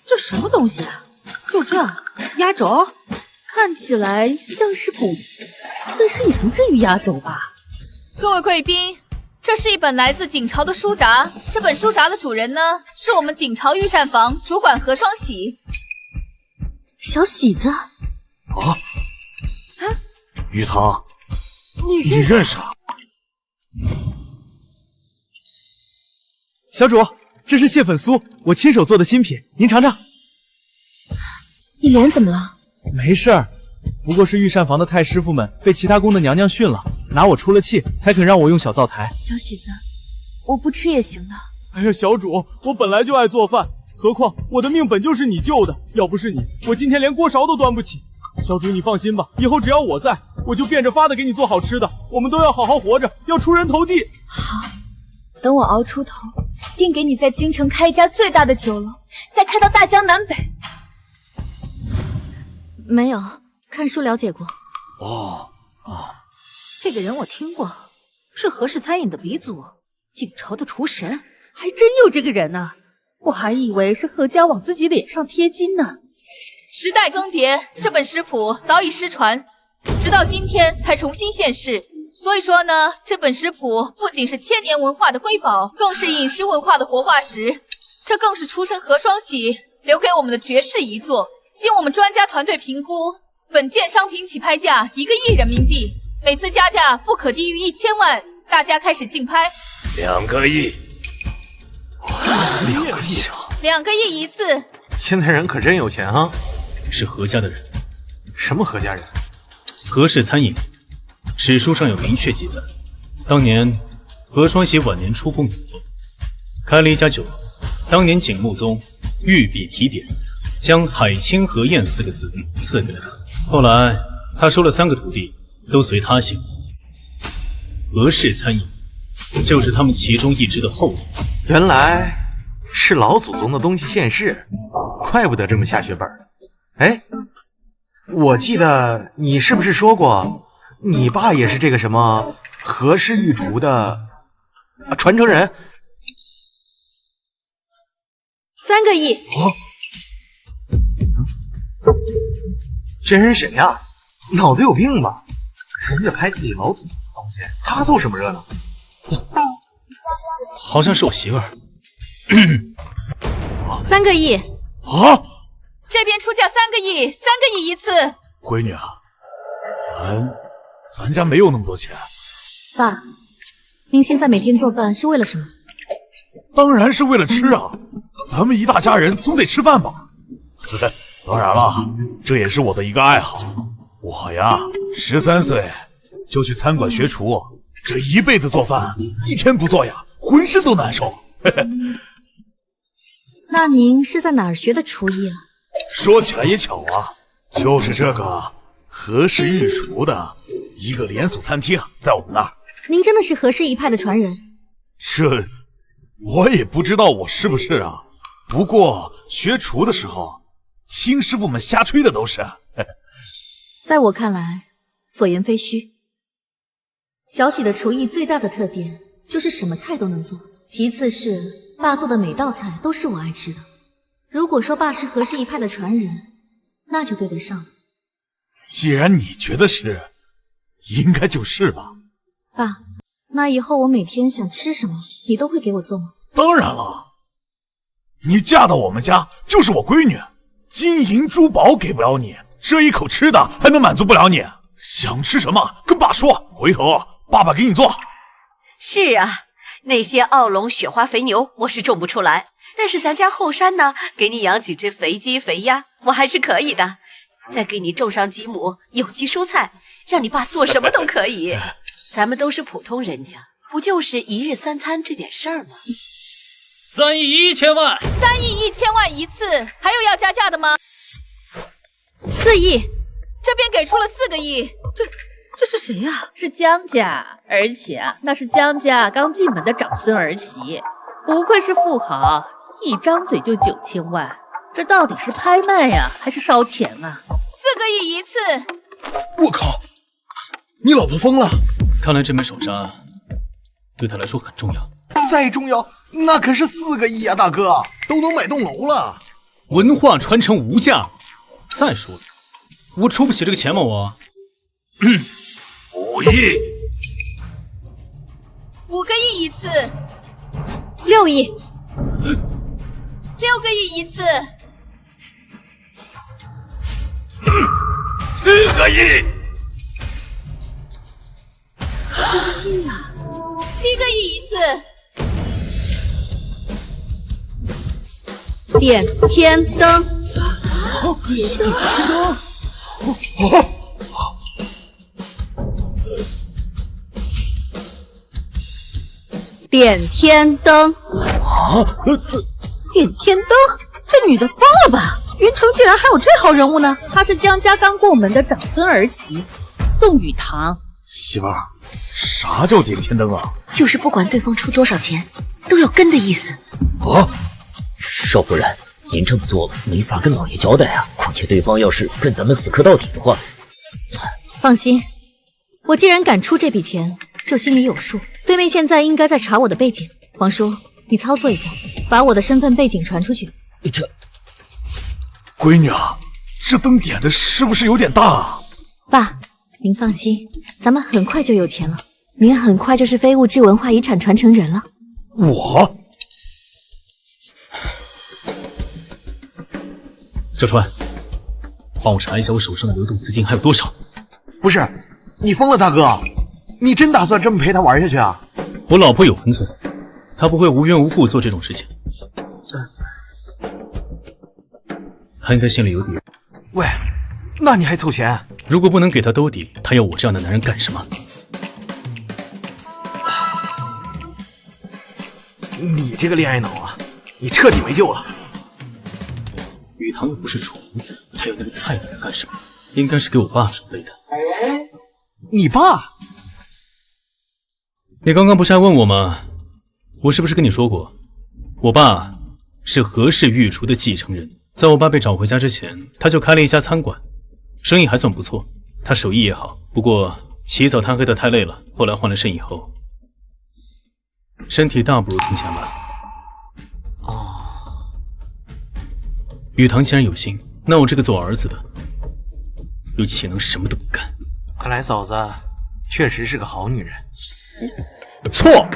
这什么东西啊？就这压轴？看起来像是古籍，但是也不至于压轴吧？各位贵宾，这是一本来自景朝的书札，这本书札的主人呢，是我们景朝御膳房主管何双喜。小喜子雨堂，你认识啊？小主，这是蟹粉酥，我亲手做的新品，您尝尝。你脸怎么了？没事儿，不过是御膳房的太师傅们被其他宫的娘娘训了，拿我出了气，才肯让我用小灶台。小喜子，我不吃也行的。哎呀，小主，我本来就爱做饭，何况我的命本就是你救的，要不是你，我今天连锅勺都端不起。小主，你放心吧，以后只要我在，我就变着法的给你做好吃的。我们都要好好活着，要出人头地。好，等我熬出头，定给你在京城开一家最大的酒楼，再开到大江南北。没有，看书了解过。这个人我听过，是何氏餐饮的鼻祖，景朝的厨神，还真有这个人呢。我还以为是何家往自己脸上贴金呢。时代更迭，这本食谱早已失传，直到今天才重新现世。所以说呢，这本食谱不仅是千年文化的瑰宝，更是饮食文化的活化石。这更是厨神何双喜留给我们的绝世遗作。经我们专家团队评估，本件商品起拍价1个亿人民币，每次加价不可低于1000万。大家开始竞拍。2个亿，2个亿，2个亿一次。现在人可真有钱啊！是何家的人？什么何家人？何氏餐饮，史书上有明确记载，当年何双喜晚年出宫以后，开了一家酒楼。当年景穆宗御笔提点，将海清河宴4个字赐给了他。后来他收了3个徒弟，都随他姓。何氏餐饮就是他们其中一支的后人。原来是老祖宗的东西现世，怪不得这么下血本。哎，我记得你是不是说过，你爸也是这个什么何氏御厨的传承人？3个亿。这人谁呀？脑子有病吧？人家拍自己老祖宗的东西，他凑什么热闹？好像是我媳妇儿。3个亿。啊！这边出价3个亿，3个亿一次。闺女啊，咱家没有那么多钱。爸，您现在每天做饭是为了什么？当然是为了吃啊！咱们一大家人总得吃饭吧？当然了，这也是我的一个爱好。我呀，13岁就去餐馆学厨，这一辈子做饭，一天不做呀，浑身都难受。那您是在哪儿学的厨艺啊？说起来也巧啊，就是这个何氏御厨的一个连锁餐厅，在我们那儿。您真的是何氏一派的传人？这我也不知道我是不是啊，不过学厨的时候，亲师傅们瞎吹的都是。在我看来，所言非虚。小喜的厨艺最大的特点就是什么菜都能做，其次是爸做的每道菜都是我爱吃的。如果说爸是和氏一派的传人，那就对得上了。既然你觉得是，应该就是吧。爸，那以后我每天想吃什么，你都会给我做吗？当然了，你嫁到我们家就是我闺女，金银珠宝给不了你，这一口吃的还能满足不了你？想吃什么跟爸说，回头爸爸给你做。是啊，那些奥龙雪花肥牛我是种不出来，但是咱家后山呢，给你养几只肥鸡肥鸭，我还是可以的。再给你种上几亩有机蔬菜，让你爸做什么都可以。咱们都是普通人家，不就是一日三餐这点事儿吗？3亿1千万，3亿1千万一次，还有要加价的吗？4亿，这边给出了4个亿。这是谁呀？是江家，而且啊，那是江家刚进门的长孙儿媳。不愧是富豪，一张嘴就9000万，这到底是拍卖呀，还是烧钱啊？4个亿一次。我靠，你老婆疯了！看来这枚手札对他来说很重要。再重要，那可是4个亿啊，大哥，都能买栋楼了。文化传承无价。再说了，我出不起这个钱吗？我5亿，5个亿一次，6亿，6个亿一次，7个亿，7个亿啊，7个亿一次。点天灯，点天灯，点天灯点天灯，这女的疯了吧？云城竟然还有这号人物呢！她是江家刚过门的长孙儿媳宋雨堂。媳妇儿，啥叫点天灯啊？就是不管对方出多少钱，都要跟的意思。啊，少夫人，您这么做没法跟老爷交代啊！况且对方要是跟咱们死磕到底的话，放心，我既然敢出这笔钱，就心里有数。对面现在应该在查我的背景，王叔，你操作一下，把我的身份背景传出去。这，闺女啊，这灯点的是不是有点大啊？爸，您放心，咱们很快就有钱了，您很快就是非物质文化遗产传承人了。我？小川，帮我查一下我手上的流动资金还有多少。不是，你疯了，大哥！你真打算这么陪他玩下去啊？我老婆有分寸，她不会无缘无故做这种事情。她应该心里有底。喂，那你还凑钱？如果不能给她兜底，她要我这样的男人干什么？你这个恋爱脑啊，你彻底没救了。雨堂又不是厨子，他要那个菜来干什么？应该是给我爸准备的。你爸？你刚刚不是还问我吗？我是不是跟你说过，我爸是何氏御厨的继承人？在我爸被找回家之前，他就开了一家餐馆，生意还算不错。他手艺也好，不过起早贪黑的太累了，后来换了肾以后，身体大不如从前了。雨堂既然有心，那我这个做儿子的又岂能什么都不干？看来嫂子确实是个好女人。错，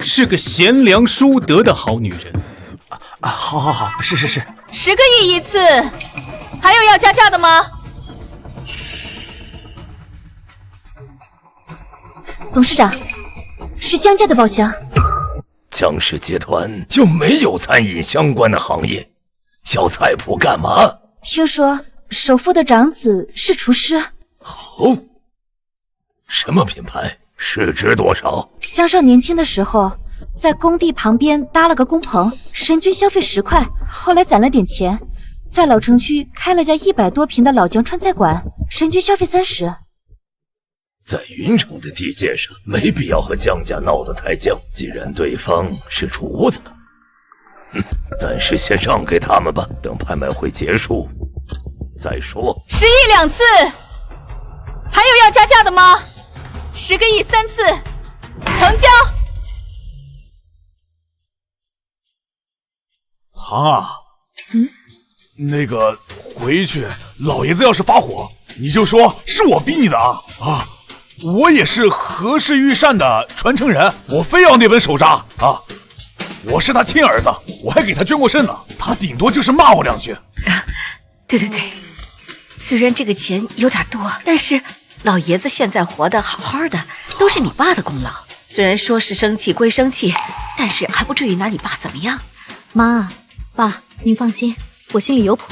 是个贤良淑德的好女人。好，是。10个亿一次，还有要加价的吗？董事长，是江家的包厢。江氏集团就没有餐饮相关的行业，小菜铺干嘛？听说首富的长子是厨师。哦，什么品牌？市值多少？江少年轻的时候在工地旁边搭了个工棚，人均消费10块，后来攒了点钱，在老城区开了家100多平的老江川菜馆，人均消费30。在云城的地界上，没必要和江家闹得太僵。既然对方是厨子，暂时先让给他们吧，等拍卖会结束再说。10亿2次，还有要加价的吗？ 10个亿3次，成交。唐啊，那个回去，老爷子要是发火，你就说是我逼你的啊！我也是和氏御膳的传承人，我非要那本手札啊！我是他亲儿子，我还给他捐过肾呢，他顶多就是骂我2句。对，虽然这个钱有点多，但是老爷子现在活得好好的，都是你爸的功劳。虽然说是生气归生气，但是还不至于拿你爸怎么样。妈，爸，您放心，我心里有谱。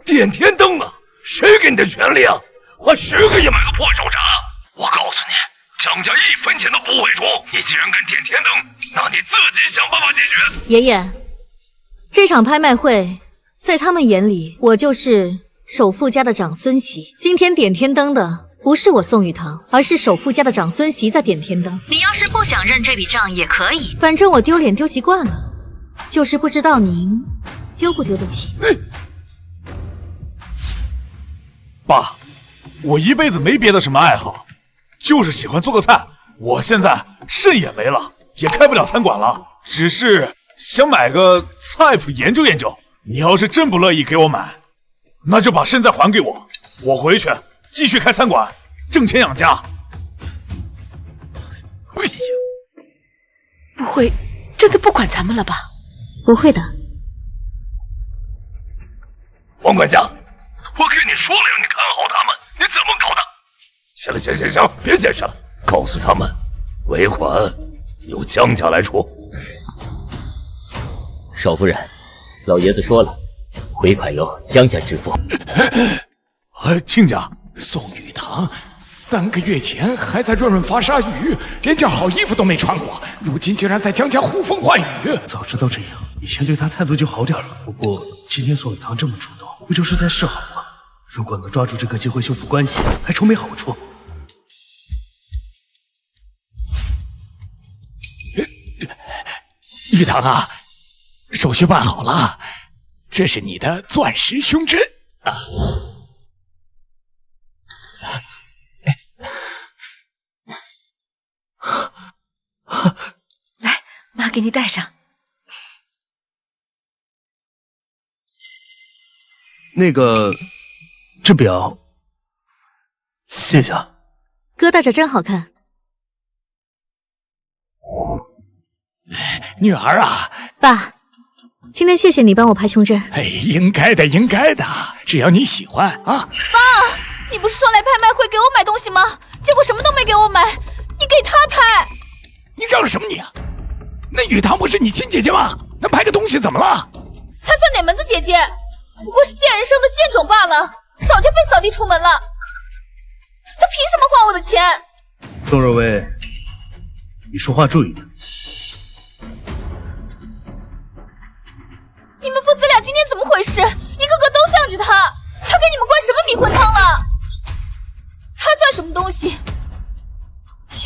点天灯啊！谁给你的权利啊？花10个亿买个破手札！我告诉你，江家1分钱都不会出。你既然敢点天灯，那你自己想办法解决。爷爷，这场拍卖会，在他们眼里，我就是首富家的长孙媳。今天点天灯的不是我宋雨堂，而是首富家的长孙媳在点天灯。你要是不想认这笔账也可以，反正我丢脸丢习惯了，就是不知道您丢不丢得起。爸，我一辈子没别的什么爱好，就是喜欢做个菜。我现在肾也没了，也开不了餐馆了，只是想买个菜谱研究研究。你要是真不乐意给我买，那就把肾再还给我，我回去继续开餐馆，挣钱养家。不会真的不管咱们了吧？不会的。王管家，我跟你说了让你看好他们，你怎么搞的？行，别解释了，告诉他们，尾款由江家来出。少夫人，老爷子说了，尾款由江家支付。亲家，宋雨堂3个月前还在润发鲨鱼，连件好衣服都没穿过，如今竟然在江家呼风唤雨。早知道这样，以前对他态度就好点了。不过今天宋雨堂这么主动，不就是在示好吗？如果能抓住这个机会修复关系，还愁没好处。雨堂啊，手续办好了，这是你的钻石胸针啊。来，妈给你戴上。那个，这表，谢谢啊。哥戴着真好看。女儿啊，爸，今天谢谢你帮我拍胸针。应该的，只要你喜欢啊。爸，你不是说来拍卖会给我买东西吗？结果什么都没给我买，你给他拍。你嚷什么你啊？那雨堂不是你亲姐姐吗？那拍个东西怎么了？她算哪门子姐姐？不过是贱人生的贱种罢了，早就被扫地出门了。她凭什么花我的钱？宋若薇，你说话注意点。你们父子俩今天怎么回事？一个个都向着他，他给你们灌什么迷魂汤了？他算什么东西？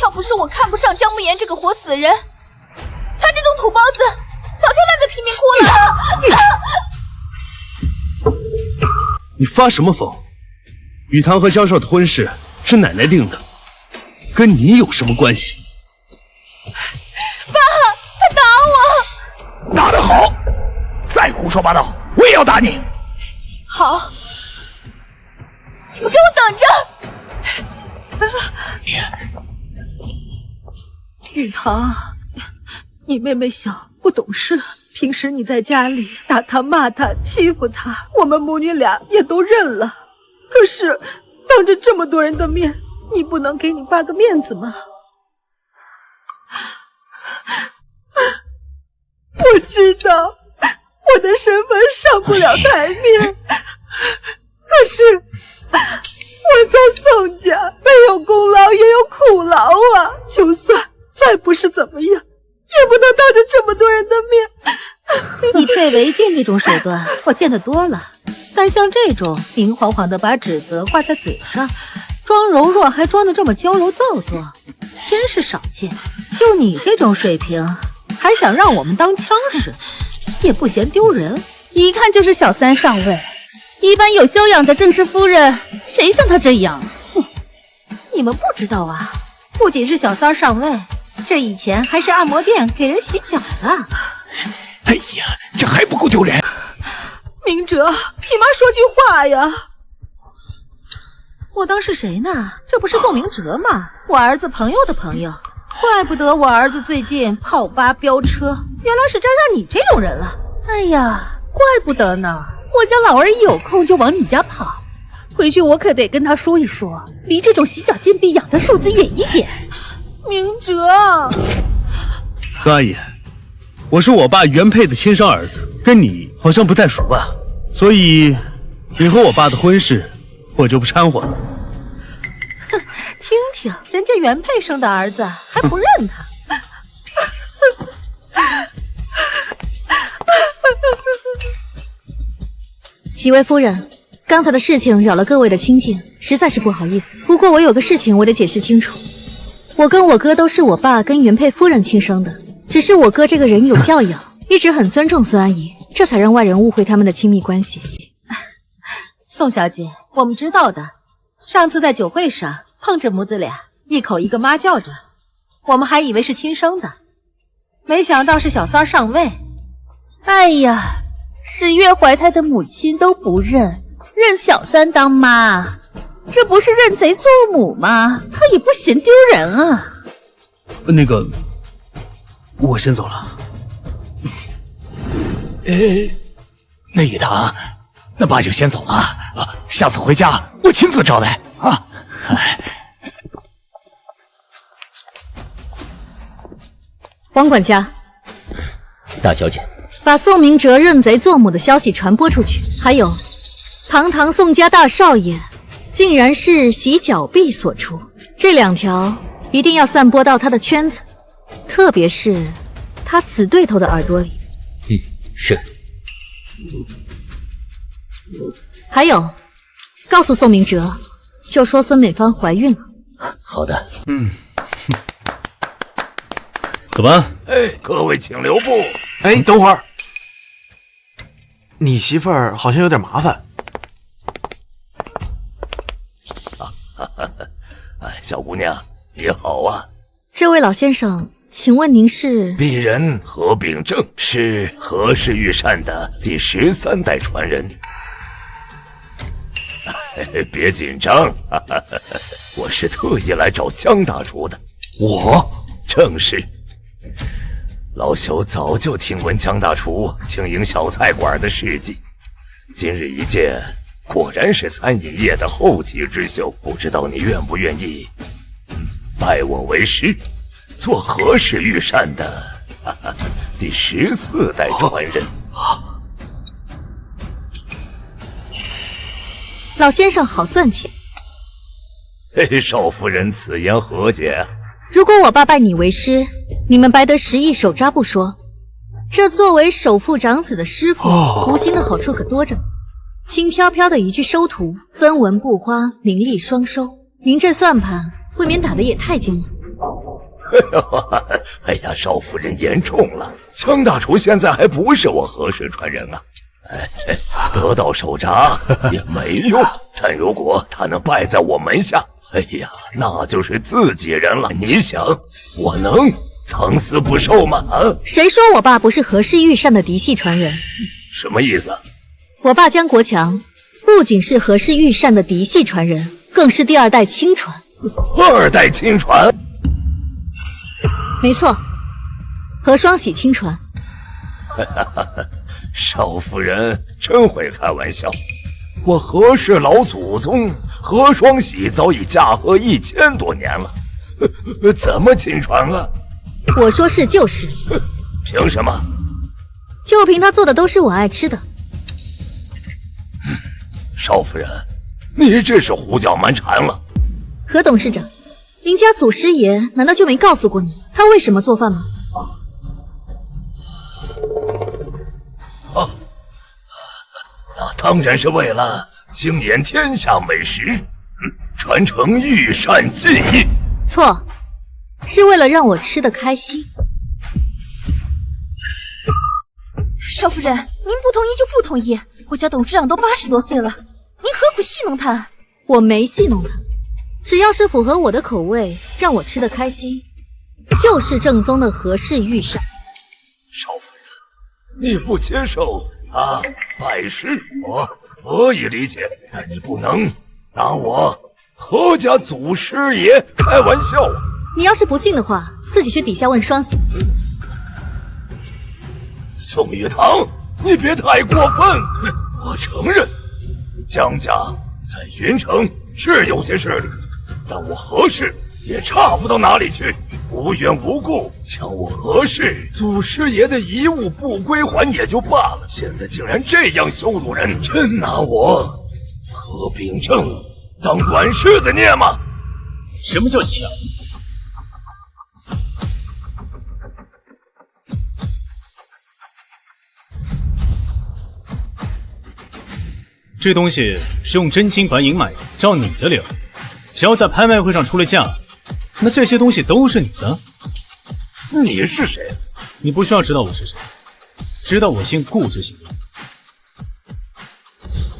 要不是我看不上江慕言这个活死人，他这种土包子早就烂在贫民窟了。你发什么疯？雨堂和江少的婚事是奶奶定的，跟你有什么关系？爸，他打我！打得好！再胡说八道，我也要打你！好，你们给我等着！雨堂，你妹妹小，不懂事，平时你在家里打她、骂她、欺负她，我们母女俩也都认了。可是当着这么多人的面，你不能给你爸个面子吗？我知道我的身份上不了台面，可是我在宋家没有功劳也有苦劳啊，就算再不是怎么样，也不能当着这么多人的面。你退违禁这种手段我见得多了，但像这种明晃晃的把指责挂在嘴上，装柔弱还装得这么娇柔造作，真是少见。就你这种水平，还想让我们当枪使，也不嫌丢人。一看就是小三上位，一般有修养的正室夫人，谁像她这样？哼，你们不知道啊，不仅是小三上位，这以前还是按摩店给人洗脚的。哎呀，这还不够丢人！明哲，替妈说句话呀！我当是谁呢？这不是宋明哲吗？我儿子朋友的朋友。怪不得我儿子最近泡吧飙车，原来是沾上你这种人了。哎呀，怪不得呢！我家老儿一有空就往你家跑，回去我可得跟他说一说，离这种洗脚间比养的树子远一点。明哲，孙阿姨，我是我爸原配的亲生儿子，跟你好像不太熟吧？所以你和我爸的婚事，我就不掺和了。听听，人家原配生的儿子还不认他。几位夫人，刚才的事情扰了各位的清静，实在是不好意思。不过我有个事情我得解释清楚，我跟我哥都是我爸跟原配夫人亲生的，只是我哥这个人有教养，一直很尊重孙阿姨，这才让外人误会他们的亲密关系。宋小姐，我们知道的，上次在酒会上碰着母子俩，一口一个妈叫着，我们还以为是亲生的，没想到是小三上位。哎呀，10月怀胎的母亲都不认，认小三当妈，这不是认贼作母吗？他也不嫌丢人啊。那个，我先走了。那雨堂，那爸就先走了啊，下次回家我亲自招待啊。王管家，大小姐，把宋明哲认贼作母的消息传播出去。还有，堂堂宋家大少爷，竟然是洗脚婢所出，这2条一定要散播到他的圈子，特别是他死对头的耳朵里。是。还有，告诉宋明哲，就说孙美芳怀孕了。好的。走吧。各位请留步。等会儿，你媳妇儿好像有点麻烦。小姑娘你好啊。这位老先生，请问您是？鄙人何秉正，是何氏御膳的第13代传人。别紧张，我是特意来找江大厨的。我？正是。老朽早就听闻江大厨经营小菜馆的事迹，今日一见，果然是餐饮业的后起之秀。不知道你愿不愿意拜我为师，做何氏御膳的第14代传人。老先生好算计。少夫人此言何解？如果我爸拜你为师，你们白得10亿手札不说，这作为首富长子的师傅，无形的好处可多着呢。轻飘飘的一句收徒，分文不花，名利双收。您这算盘未免打得也太精了。哎呀，少夫人言重了，江大厨现在还不是我何氏传人啊。得到手札也没用，但如果他能拜在我门下，哎呀，那就是自己人了。你想，我能藏私不受吗？谁说我爸不是何氏御膳的嫡系传人？什么意思？我爸江国强不仅是何氏御膳的嫡系传人，更是第2代亲传。2代亲传？没错，何双喜亲传。少夫人真会开玩笑，我何氏老祖宗何双喜早已驾鹤1000多年了，怎么亲传啊？我说是就是。凭什么？就凭他做的都是我爱吃的。少夫人，你这是胡搅蛮缠了。何董事长，您家祖师爷难道就没告诉过你他为什么做饭吗？那当然是为了惊艳天下美食，传承御膳技艺。错，是为了让我吃得开心。少夫人，您不同意就不同意，我家董事长都80多岁了，您何苦戏弄他？我没戏弄他，只要是符合我的口味，让我吃得开心，就是正宗的和氏御膳。少夫人，你不接受他拜师，我可以理解，但你不能拿我何家祖师爷开玩笑啊！你要是不信的话，自己去底下问双喜。宋玉堂，你别太过分！我承认，江家在云城是有些势力，但我何氏也差不到哪里去。无缘无故将我何氏祖师爷的遗物不归还也就罢了，现在竟然这样羞辱人，真拿我何秉正当软柿子捏吗？什么叫抢？这东西是用真金白银买的，照你的理儿，只要在拍卖会上出了价，那这些东西都是你的。你是谁？你不需要知道我是谁，知道我姓顾就行了。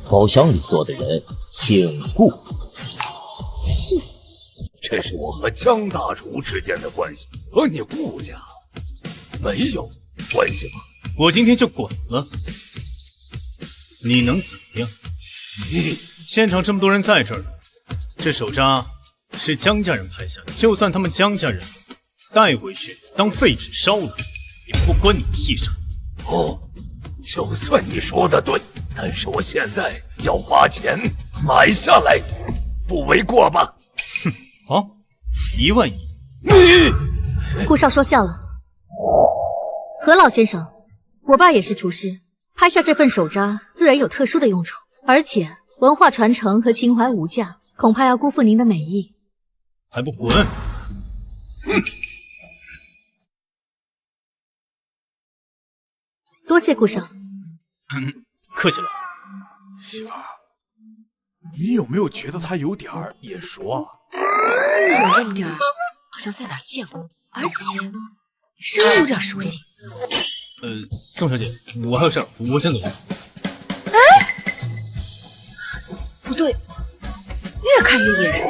包厢里坐的人姓顾。这是我和江大厨之间的关系，和你顾家没有关系吗？我今天就滚了，你能怎么样？现场这么多人在这儿，这手札是江家人拍下的，就算他们江家人带回去当废纸烧了，也不关你屁事。哦，就算你说的对，但是我现在要花钱买下来，不为过吧？哼，好，1万1。你顾少说笑了。何老先生，我爸也是厨师，拍下这份手札自然有特殊的用处，而且文化传承和情怀无价，恐怕要辜负您的美意。还不滚！多谢顾少。客气了。媳妇儿，你有没有觉得他有点眼熟啊？是有那么点儿，好像在哪儿见过，而且声音有点熟悉。宋小姐，我还有事儿，我先走了。不对，越看越眼熟。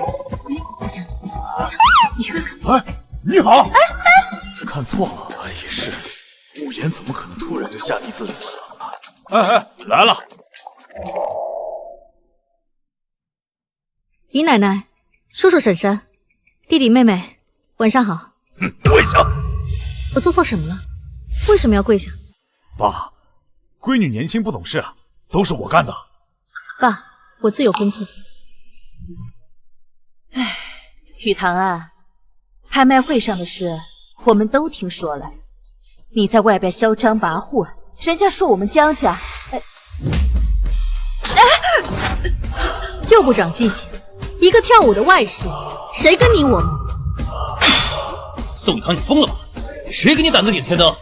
我想，你去看看。哎，你好。看错了。哎，也是，慕言怎么可能突然就下地自如了？哎，来了。姨奶奶、叔叔婶婶、弟弟妹妹，晚上好。跪下！我做错什么了？为什么要跪下？爸，闺女年轻不懂事，都是我干的。爸，我自有分寸。唉，雨堂啊，拍卖会上的事我们都听说了，你在外边嚣张跋扈，人家说我们江家，又不长记性，一个跳舞的外室，谁跟你我谋？宋雨堂，你疯了吗？谁给你胆子点天灯？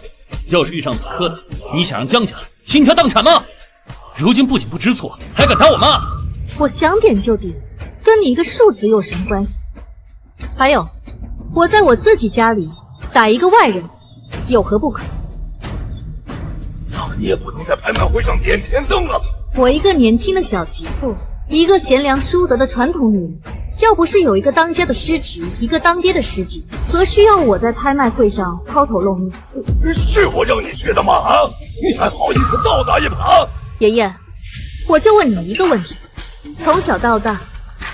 要是遇上死磕的，你想让江家倾家荡产吗？如今不仅不知错，还敢打我妈！我想点就点，跟你一个庶子有什么关系？还有，我在我自己家里打一个外人，有何不可？那你也不能在拍卖会上点天灯啊！我一个年轻的小媳妇，一个贤良淑德的传统女人，要不是有一个当家的失职，一个当爹的失职，何需要我在拍卖会上抛头露面？是我让你去的吗？啊！你还好意思倒打一耙？爷爷，我就问你一个问题：从小到大，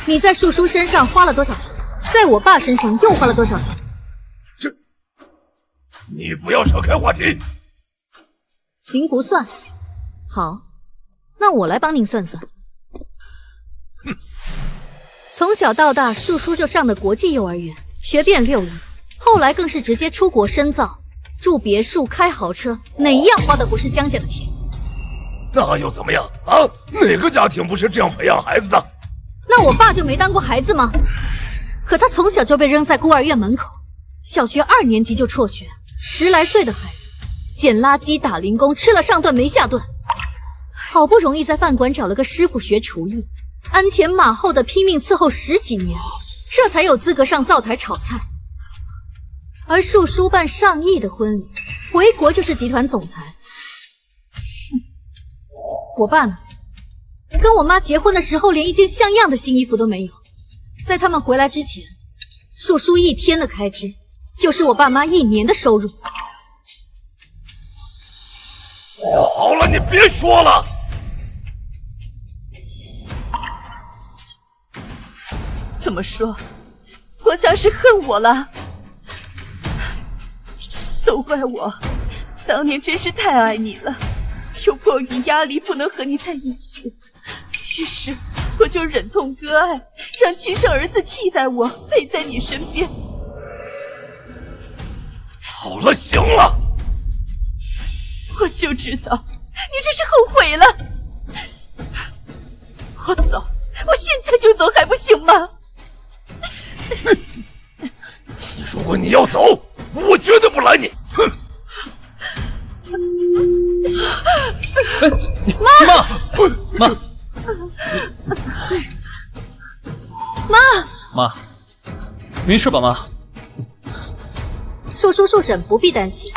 你在树叔身上花了多少钱？在我爸身上又花了多少钱？你不要扯开话题。您不算，好，那我来帮您算算。从小到大，树叔就上的国际幼儿园，学遍6艺，后来更是直接出国深造，住别墅，开豪车，哪一样花的不是江家的钱？那又怎么样啊？哪个家庭不是这样培养孩子的？那我爸就没当过孩子吗？可他从小就被扔在孤儿院门口，小学2年级就辍学，10来岁的孩子，捡垃圾、打零工，吃了上顿没下顿。好不容易在饭馆找了个师傅学厨艺，鞍前马后的拼命伺候10几年，这才有资格上灶台炒菜。而树叔办上亿的婚礼，回国就是集团总裁。我爸呢，跟我妈结婚的时候连一件像样的新衣服都没有。在他们回来之前，树叔1天的开支就是我爸妈1年的收入。好了，你别说了。怎么说？国强是恨我了，都怪我，当年真是太爱你了，又迫于压力不能和你在一起，于是我就忍痛割爱，让亲生儿子替代我陪在你身边。好了，行了，我就知道你这是后悔了。我走，我现在就走还不行吗？如果你要走，我绝对不拦你。哼！妈，妈，没事吧，妈？树叔、树婶不必担心，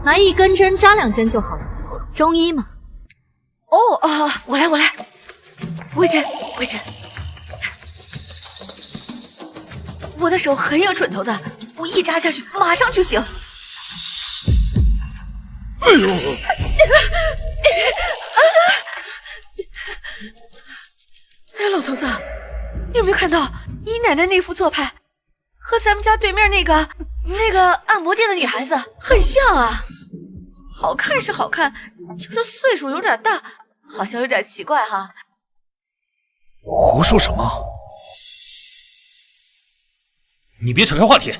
拿1根针扎2针就好了。中医嘛。我来，微针。我的手很有准头的，我一扎下去马上就行。哎呦！哎，老头子，你有没有看到你奶奶那副做派，和咱们家对面那个按摩店的女孩子很像啊？好看是好看，就是岁数有点大，好像有点奇怪哈。胡说什么？你别扯开话题，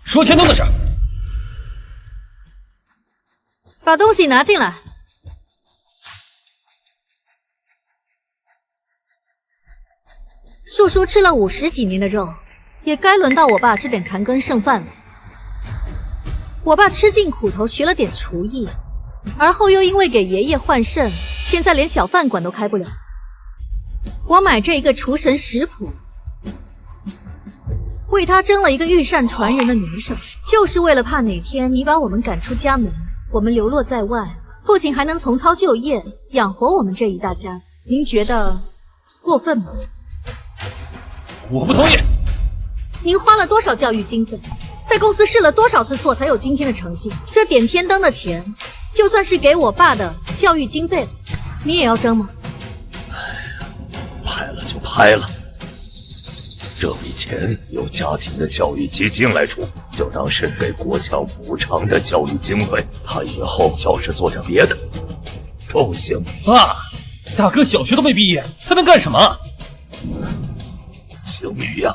说天灯的事儿。把东西拿进来。树叔吃了50几年的肉，也该轮到我爸吃点残羹剩饭了。我爸吃尽苦头学了点厨艺，而后又因为给爷爷换肾，现在连小饭馆都开不了。我买这一个厨神食谱，为他争了一个御膳传人的名声，就是为了怕哪天你把我们赶出家门，我们流落在外，父亲还能重操旧业，养活我们这一大家子。您觉得过分吗？我不同意。您花了多少教育经费，在公司试了多少次错才有今天的成绩？这点天灯的钱，就算是给我爸的教育经费了，你也要争吗？拍了就拍了，这笔钱由家庭的教育基金来出，就当是给国强补偿的教育经费。他以后要是做点别的，都行。爸，大哥小学都没毕业，他能干什么？青雨呀，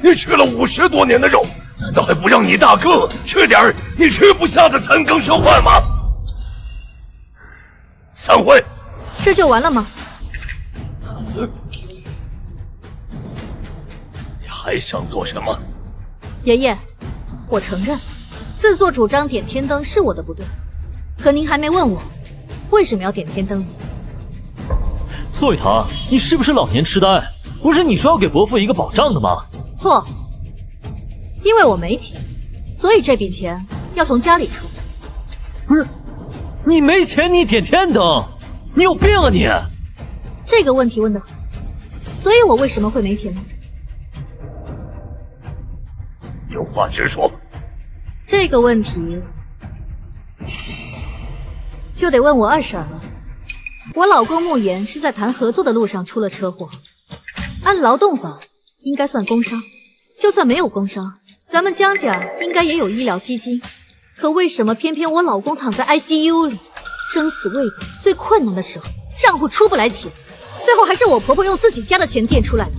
你吃了50多年的肉，难道还不让你大哥吃点你吃不下的残羹剩饭吗？散会。这就完了吗？你还想做什么？爷爷，我承认，自作主张点天灯是我的不对，可您还没问我为什么要点天灯呢？宋雨堂，你是不是老年痴呆？不是你说要给伯父一个保障的吗？错，因为我没钱，所以这笔钱要从家里出。不是，你没钱你点天灯，你有病啊你！这个问题问得好，所以我为什么会没钱呢？有话直说。这个问题就得问我二婶了。我老公慕言是在谈合作的路上出了车祸，按劳动法应该算工伤，就算没有工伤，咱们江家应该也有医疗基金。可为什么偏偏我老公躺在 ICU 里，生死未卜，最困难的时候账户出不来钱，最后还是我婆婆用自己家的钱垫出来的。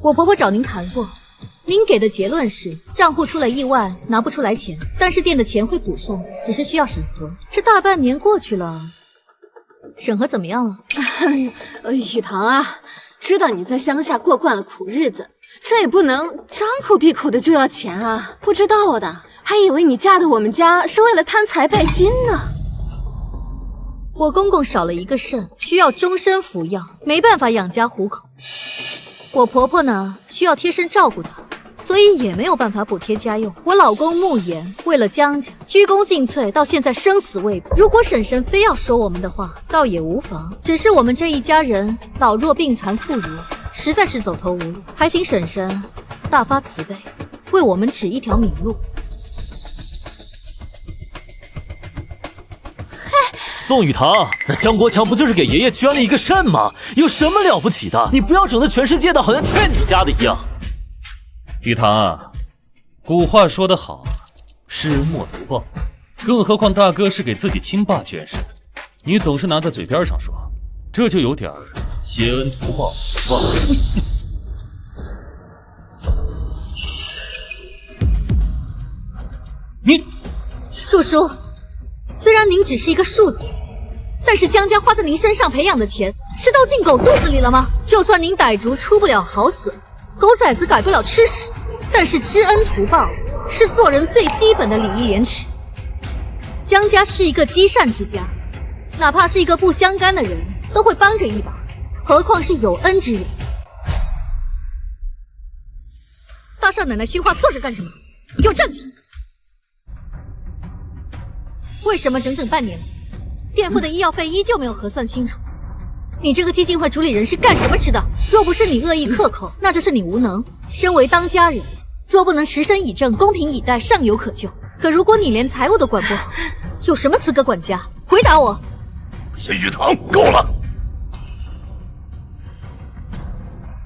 我婆婆找您谈过，您给的结论是账户出了意外，拿不出来钱，但是垫的钱会补上，只是需要审核。这大半年过去了，审核怎么样了？雨堂啊，知道你在乡下过惯了苦日子，这也不能张口闭口的就要钱啊！不知道的还以为你嫁到我们家是为了贪财拜金呢。我公公少了一个肾，需要终身服药，没办法养家糊口。我婆婆呢，需要贴身照顾她，所以也没有办法补贴家用。我老公慕言为了江家鞠躬尽瘁，到现在生死未卜。如果婶婶非要说我们的话，倒也无妨。只是我们这一家人老弱病残妇孺，实在是走投无路，还请婶婶大发慈悲，为我们指一条明路。宋雨堂，那江国强不就是给爷爷捐了一个肾吗？有什么了不起的？你不要整得全世界的好像欠你家的一样。雨堂啊，古话说得好，施恩莫图报，更何况大哥是给自己亲爸捐肾，你总是拿在嘴边上说，这就有点挟恩图报，忘恩负义。你，叔叔，虽然您只是一个庶子，但是江家花在您身上培养的钱，是都进狗肚子里了吗？就算您傣族出不了好笋，狗崽子改不了吃屎，但是知恩图报是做人最基本的礼义廉耻。江家是一个积善之家，哪怕是一个不相干的人都会帮着一把，何况是有恩之人。大少奶奶训话坐着干什么？给我站起来！为什么整整半年了，店铺的医药费依旧没有核算清楚？你这个基金会主理人是干什么吃的？若不是你恶意克扣，那就是你无能。身为当家人，若不能持身以正、公平以待，尚有可救。可如果你连财务都管不好，有什么资格管家？回答我！叶雨堂，够了！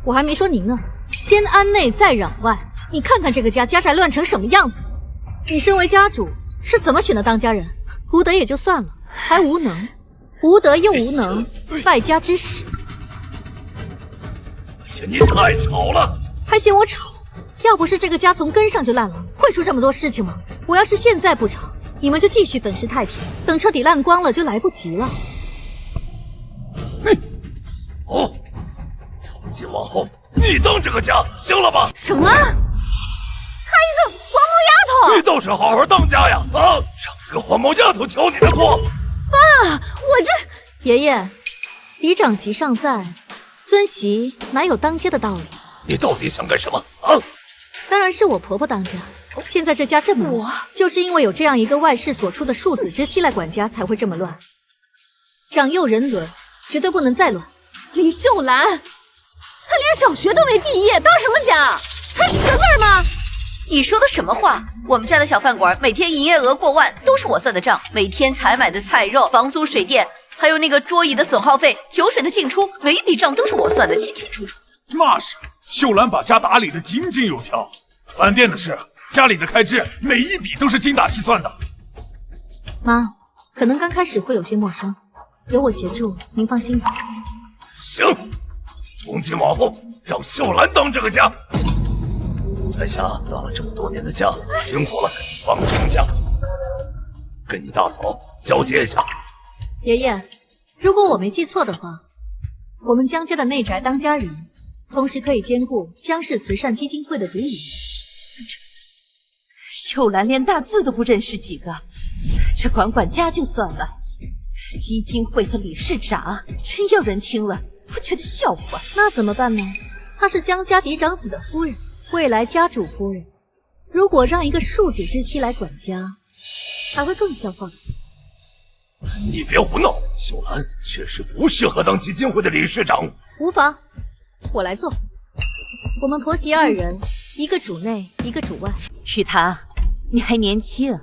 我还没说您呢，先安内再攘外。你看看这个家宅乱成什么样子？你身为家主，是怎么选的当家人？无德也就算了，还无能，无德又无能，败家之使。你太吵了，还嫌我吵？要不是这个家从根上就烂了，会出这么多事情吗？我要是现在不吵，你们就继续粉饰太平，等彻底烂光了就来不及了。好，从今往后你当这个家，行了吧？什么？她一个黄毛丫头！你倒是好好当家呀！啊，让这个黄毛丫头挑你的错！爸，我这……爷爷，嫡长媳尚在，孙媳哪有当家的道理？你到底想干什么啊？当然是我婆婆当家。现在这家这么乱，就是因为有这样一个外室所出的庶子之妻来管家，才会这么乱。长幼人伦，绝对不能再乱。李秀兰，她连小学都没毕业，当什么家？还识字吗？你说的什么话？我们家的小饭馆每天营业额过万，都是我算的账。每天采买的菜肉、房租、水电，还有那个桌椅的损耗费、酒水的进出，每一笔账都是我算的清清楚楚。那是，秀兰把家打理得井井有条。饭店的事，家里的开支，每一笔都是精打细算的。妈，可能刚开始会有些陌生，有我协助，您放心吧。行，从今往后让秀兰当这个家。在下当了这么多年的家，辛苦了，放长假，跟你大嫂交接一下。爷爷，如果我没记错的话，我们江家的内宅当家人，同时可以兼顾江氏慈善基金会的主理人。秀兰连大字都不认识几个，这管家就算了，基金会的理事长，真要人听了不觉得笑话。那怎么办呢？她是江家嫡长子的夫人，未来家主夫人。如果让一个庶子之妻来管家，还会更笑话。你别胡闹，秀兰确实不适合当基金会的理事长。无妨，我来做。我们婆媳二人，一个主内，一个主外。雨堂，你还年轻，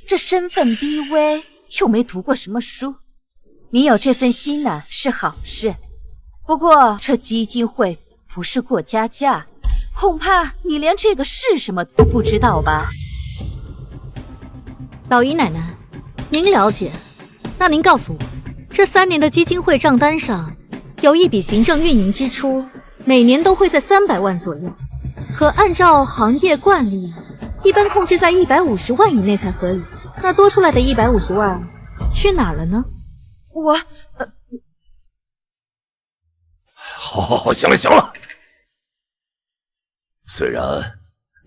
这身份低微，又没读过什么书，你有这份心呢是好事。不过这基金会不是过家家，恐怕你连这个是什么都不知道吧？老姨奶奶，您了解？那您告诉我，这3年的基金会账单上有一笔行政运营支出，每年都会在300万左右，可按照行业惯例，一般控制在150万以内才合理。那多出来的150万去哪了呢？好，行了。虽然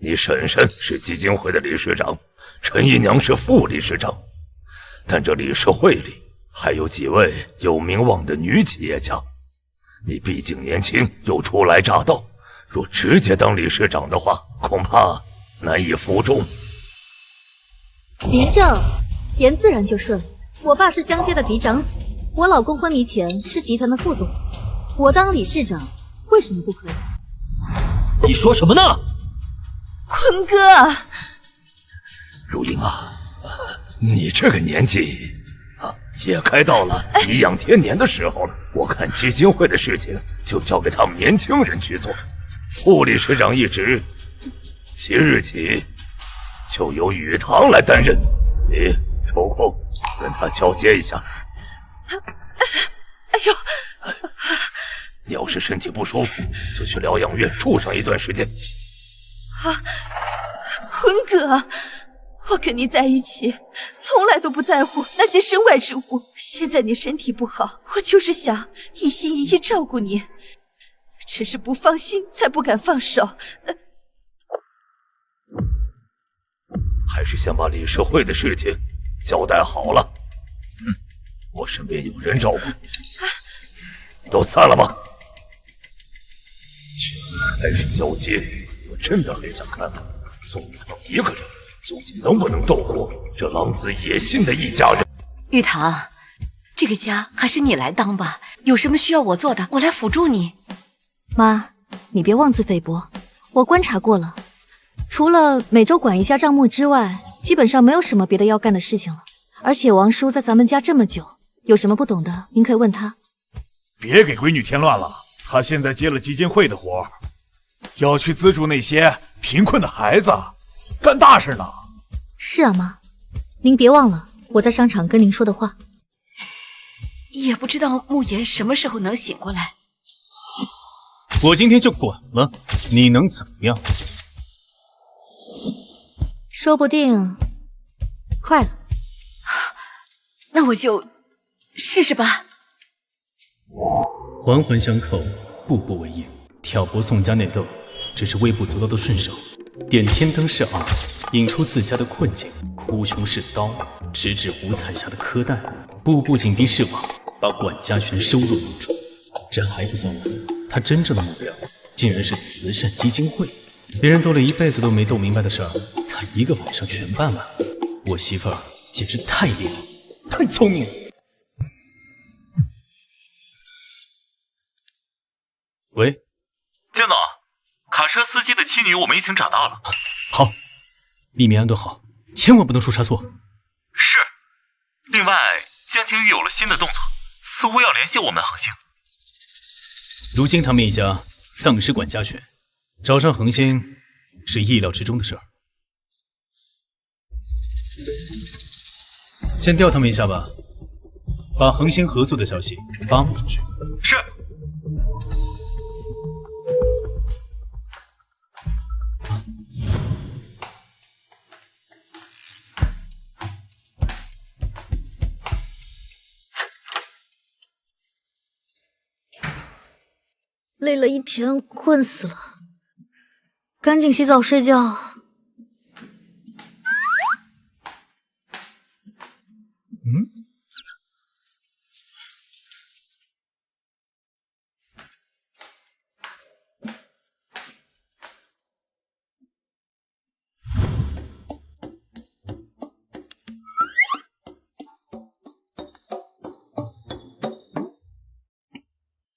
你婶婶是基金会的理事长，陈姨娘是副理事长，但这理事会里还有几位有名望的女企业家。你毕竟年轻又初来乍到，若直接当理事长的话，恐怕难以服众。嬴政，言自然就顺了。我爸是江街的嫡长子，我老公昏迷前是集团的副总裁，我当理事长，为什么不可以？你说什么呢？坤哥，如英啊，你这个年纪也该到了颐养天年的时候了。我看基金会的事情就交给他们年轻人去做，副理事长一职即日起就由雨堂来担任，你抽空跟他交接一下。哎呦，你要是身体不舒服，就去疗养院住上一段时间。坤哥，我跟你在一起，从来都不在乎那些身外之物。现在你身体不好，我就是想一心一意照顾你，只是不放心，才不敢放手。还是先把理事会的事情交代好了。我身边有人照顾，都散了吧。全开始交接，我真的很想看看宋玉堂一个人究竟能不能斗过这狼子野心的一家人。玉堂，这个家还是你来当吧，有什么需要我做的，我来辅助你。妈，你别妄自菲薄，我观察过了，除了每周管一下账目之外，基本上没有什么别的要干的事情了。而且王叔在咱们家这么久，有什么不懂的，您可以问他。别给闺女添乱了，她现在接了基金会的活，要去资助那些贫困的孩子，干大事呢。是啊，妈，您别忘了我在商场跟您说的话。也不知道慕言什么时候能醒过来。我今天就管了，你能怎么样？说不定快了。那我就试试吧。环环相扣，步步为营。挑拨宋家内斗，只是微不足道的顺手；点天灯是饵，引出自家的困境；哭穷是刀，直指吴彩霞的苛待；步步紧逼是网，把管家权收入囊中。这还不算完，他真正的目标竟然是慈善基金会。别人斗了一辈子都没斗明白的事儿，他一个晚上全办完。我媳妇儿简直太厉害，太聪明了。喂，江总，卡车司机的妻女我们已经找到了。好，秘密安顿好，千万不能出差错。是。另外，江晴雨有了新的动作，似乎要联系我们恒星。如今他们一家丧失管家权，找上恒星是意料之中的事儿。先调他们一下吧，把恒星合作的消息发布出去。是。累了一天，困死了，赶紧洗澡睡觉。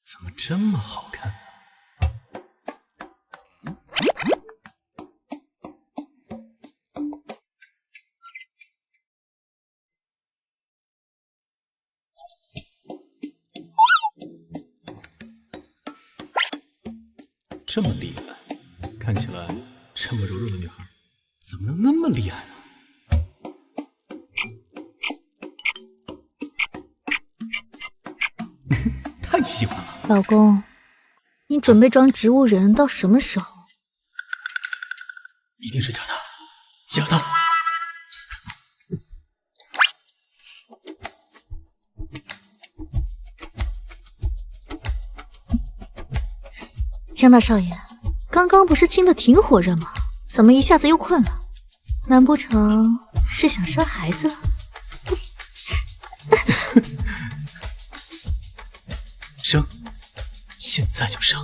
怎么这么好看？这么厉害，看起来这么柔弱的女孩，怎么能那么厉害呢？太喜欢了。老公，你准备装植物人到什么时候？一定是假的，假的。江大少爷，刚刚不是亲的挺火热吗？怎么一下子又困了？难不成是想生孩子了？生，现在就生。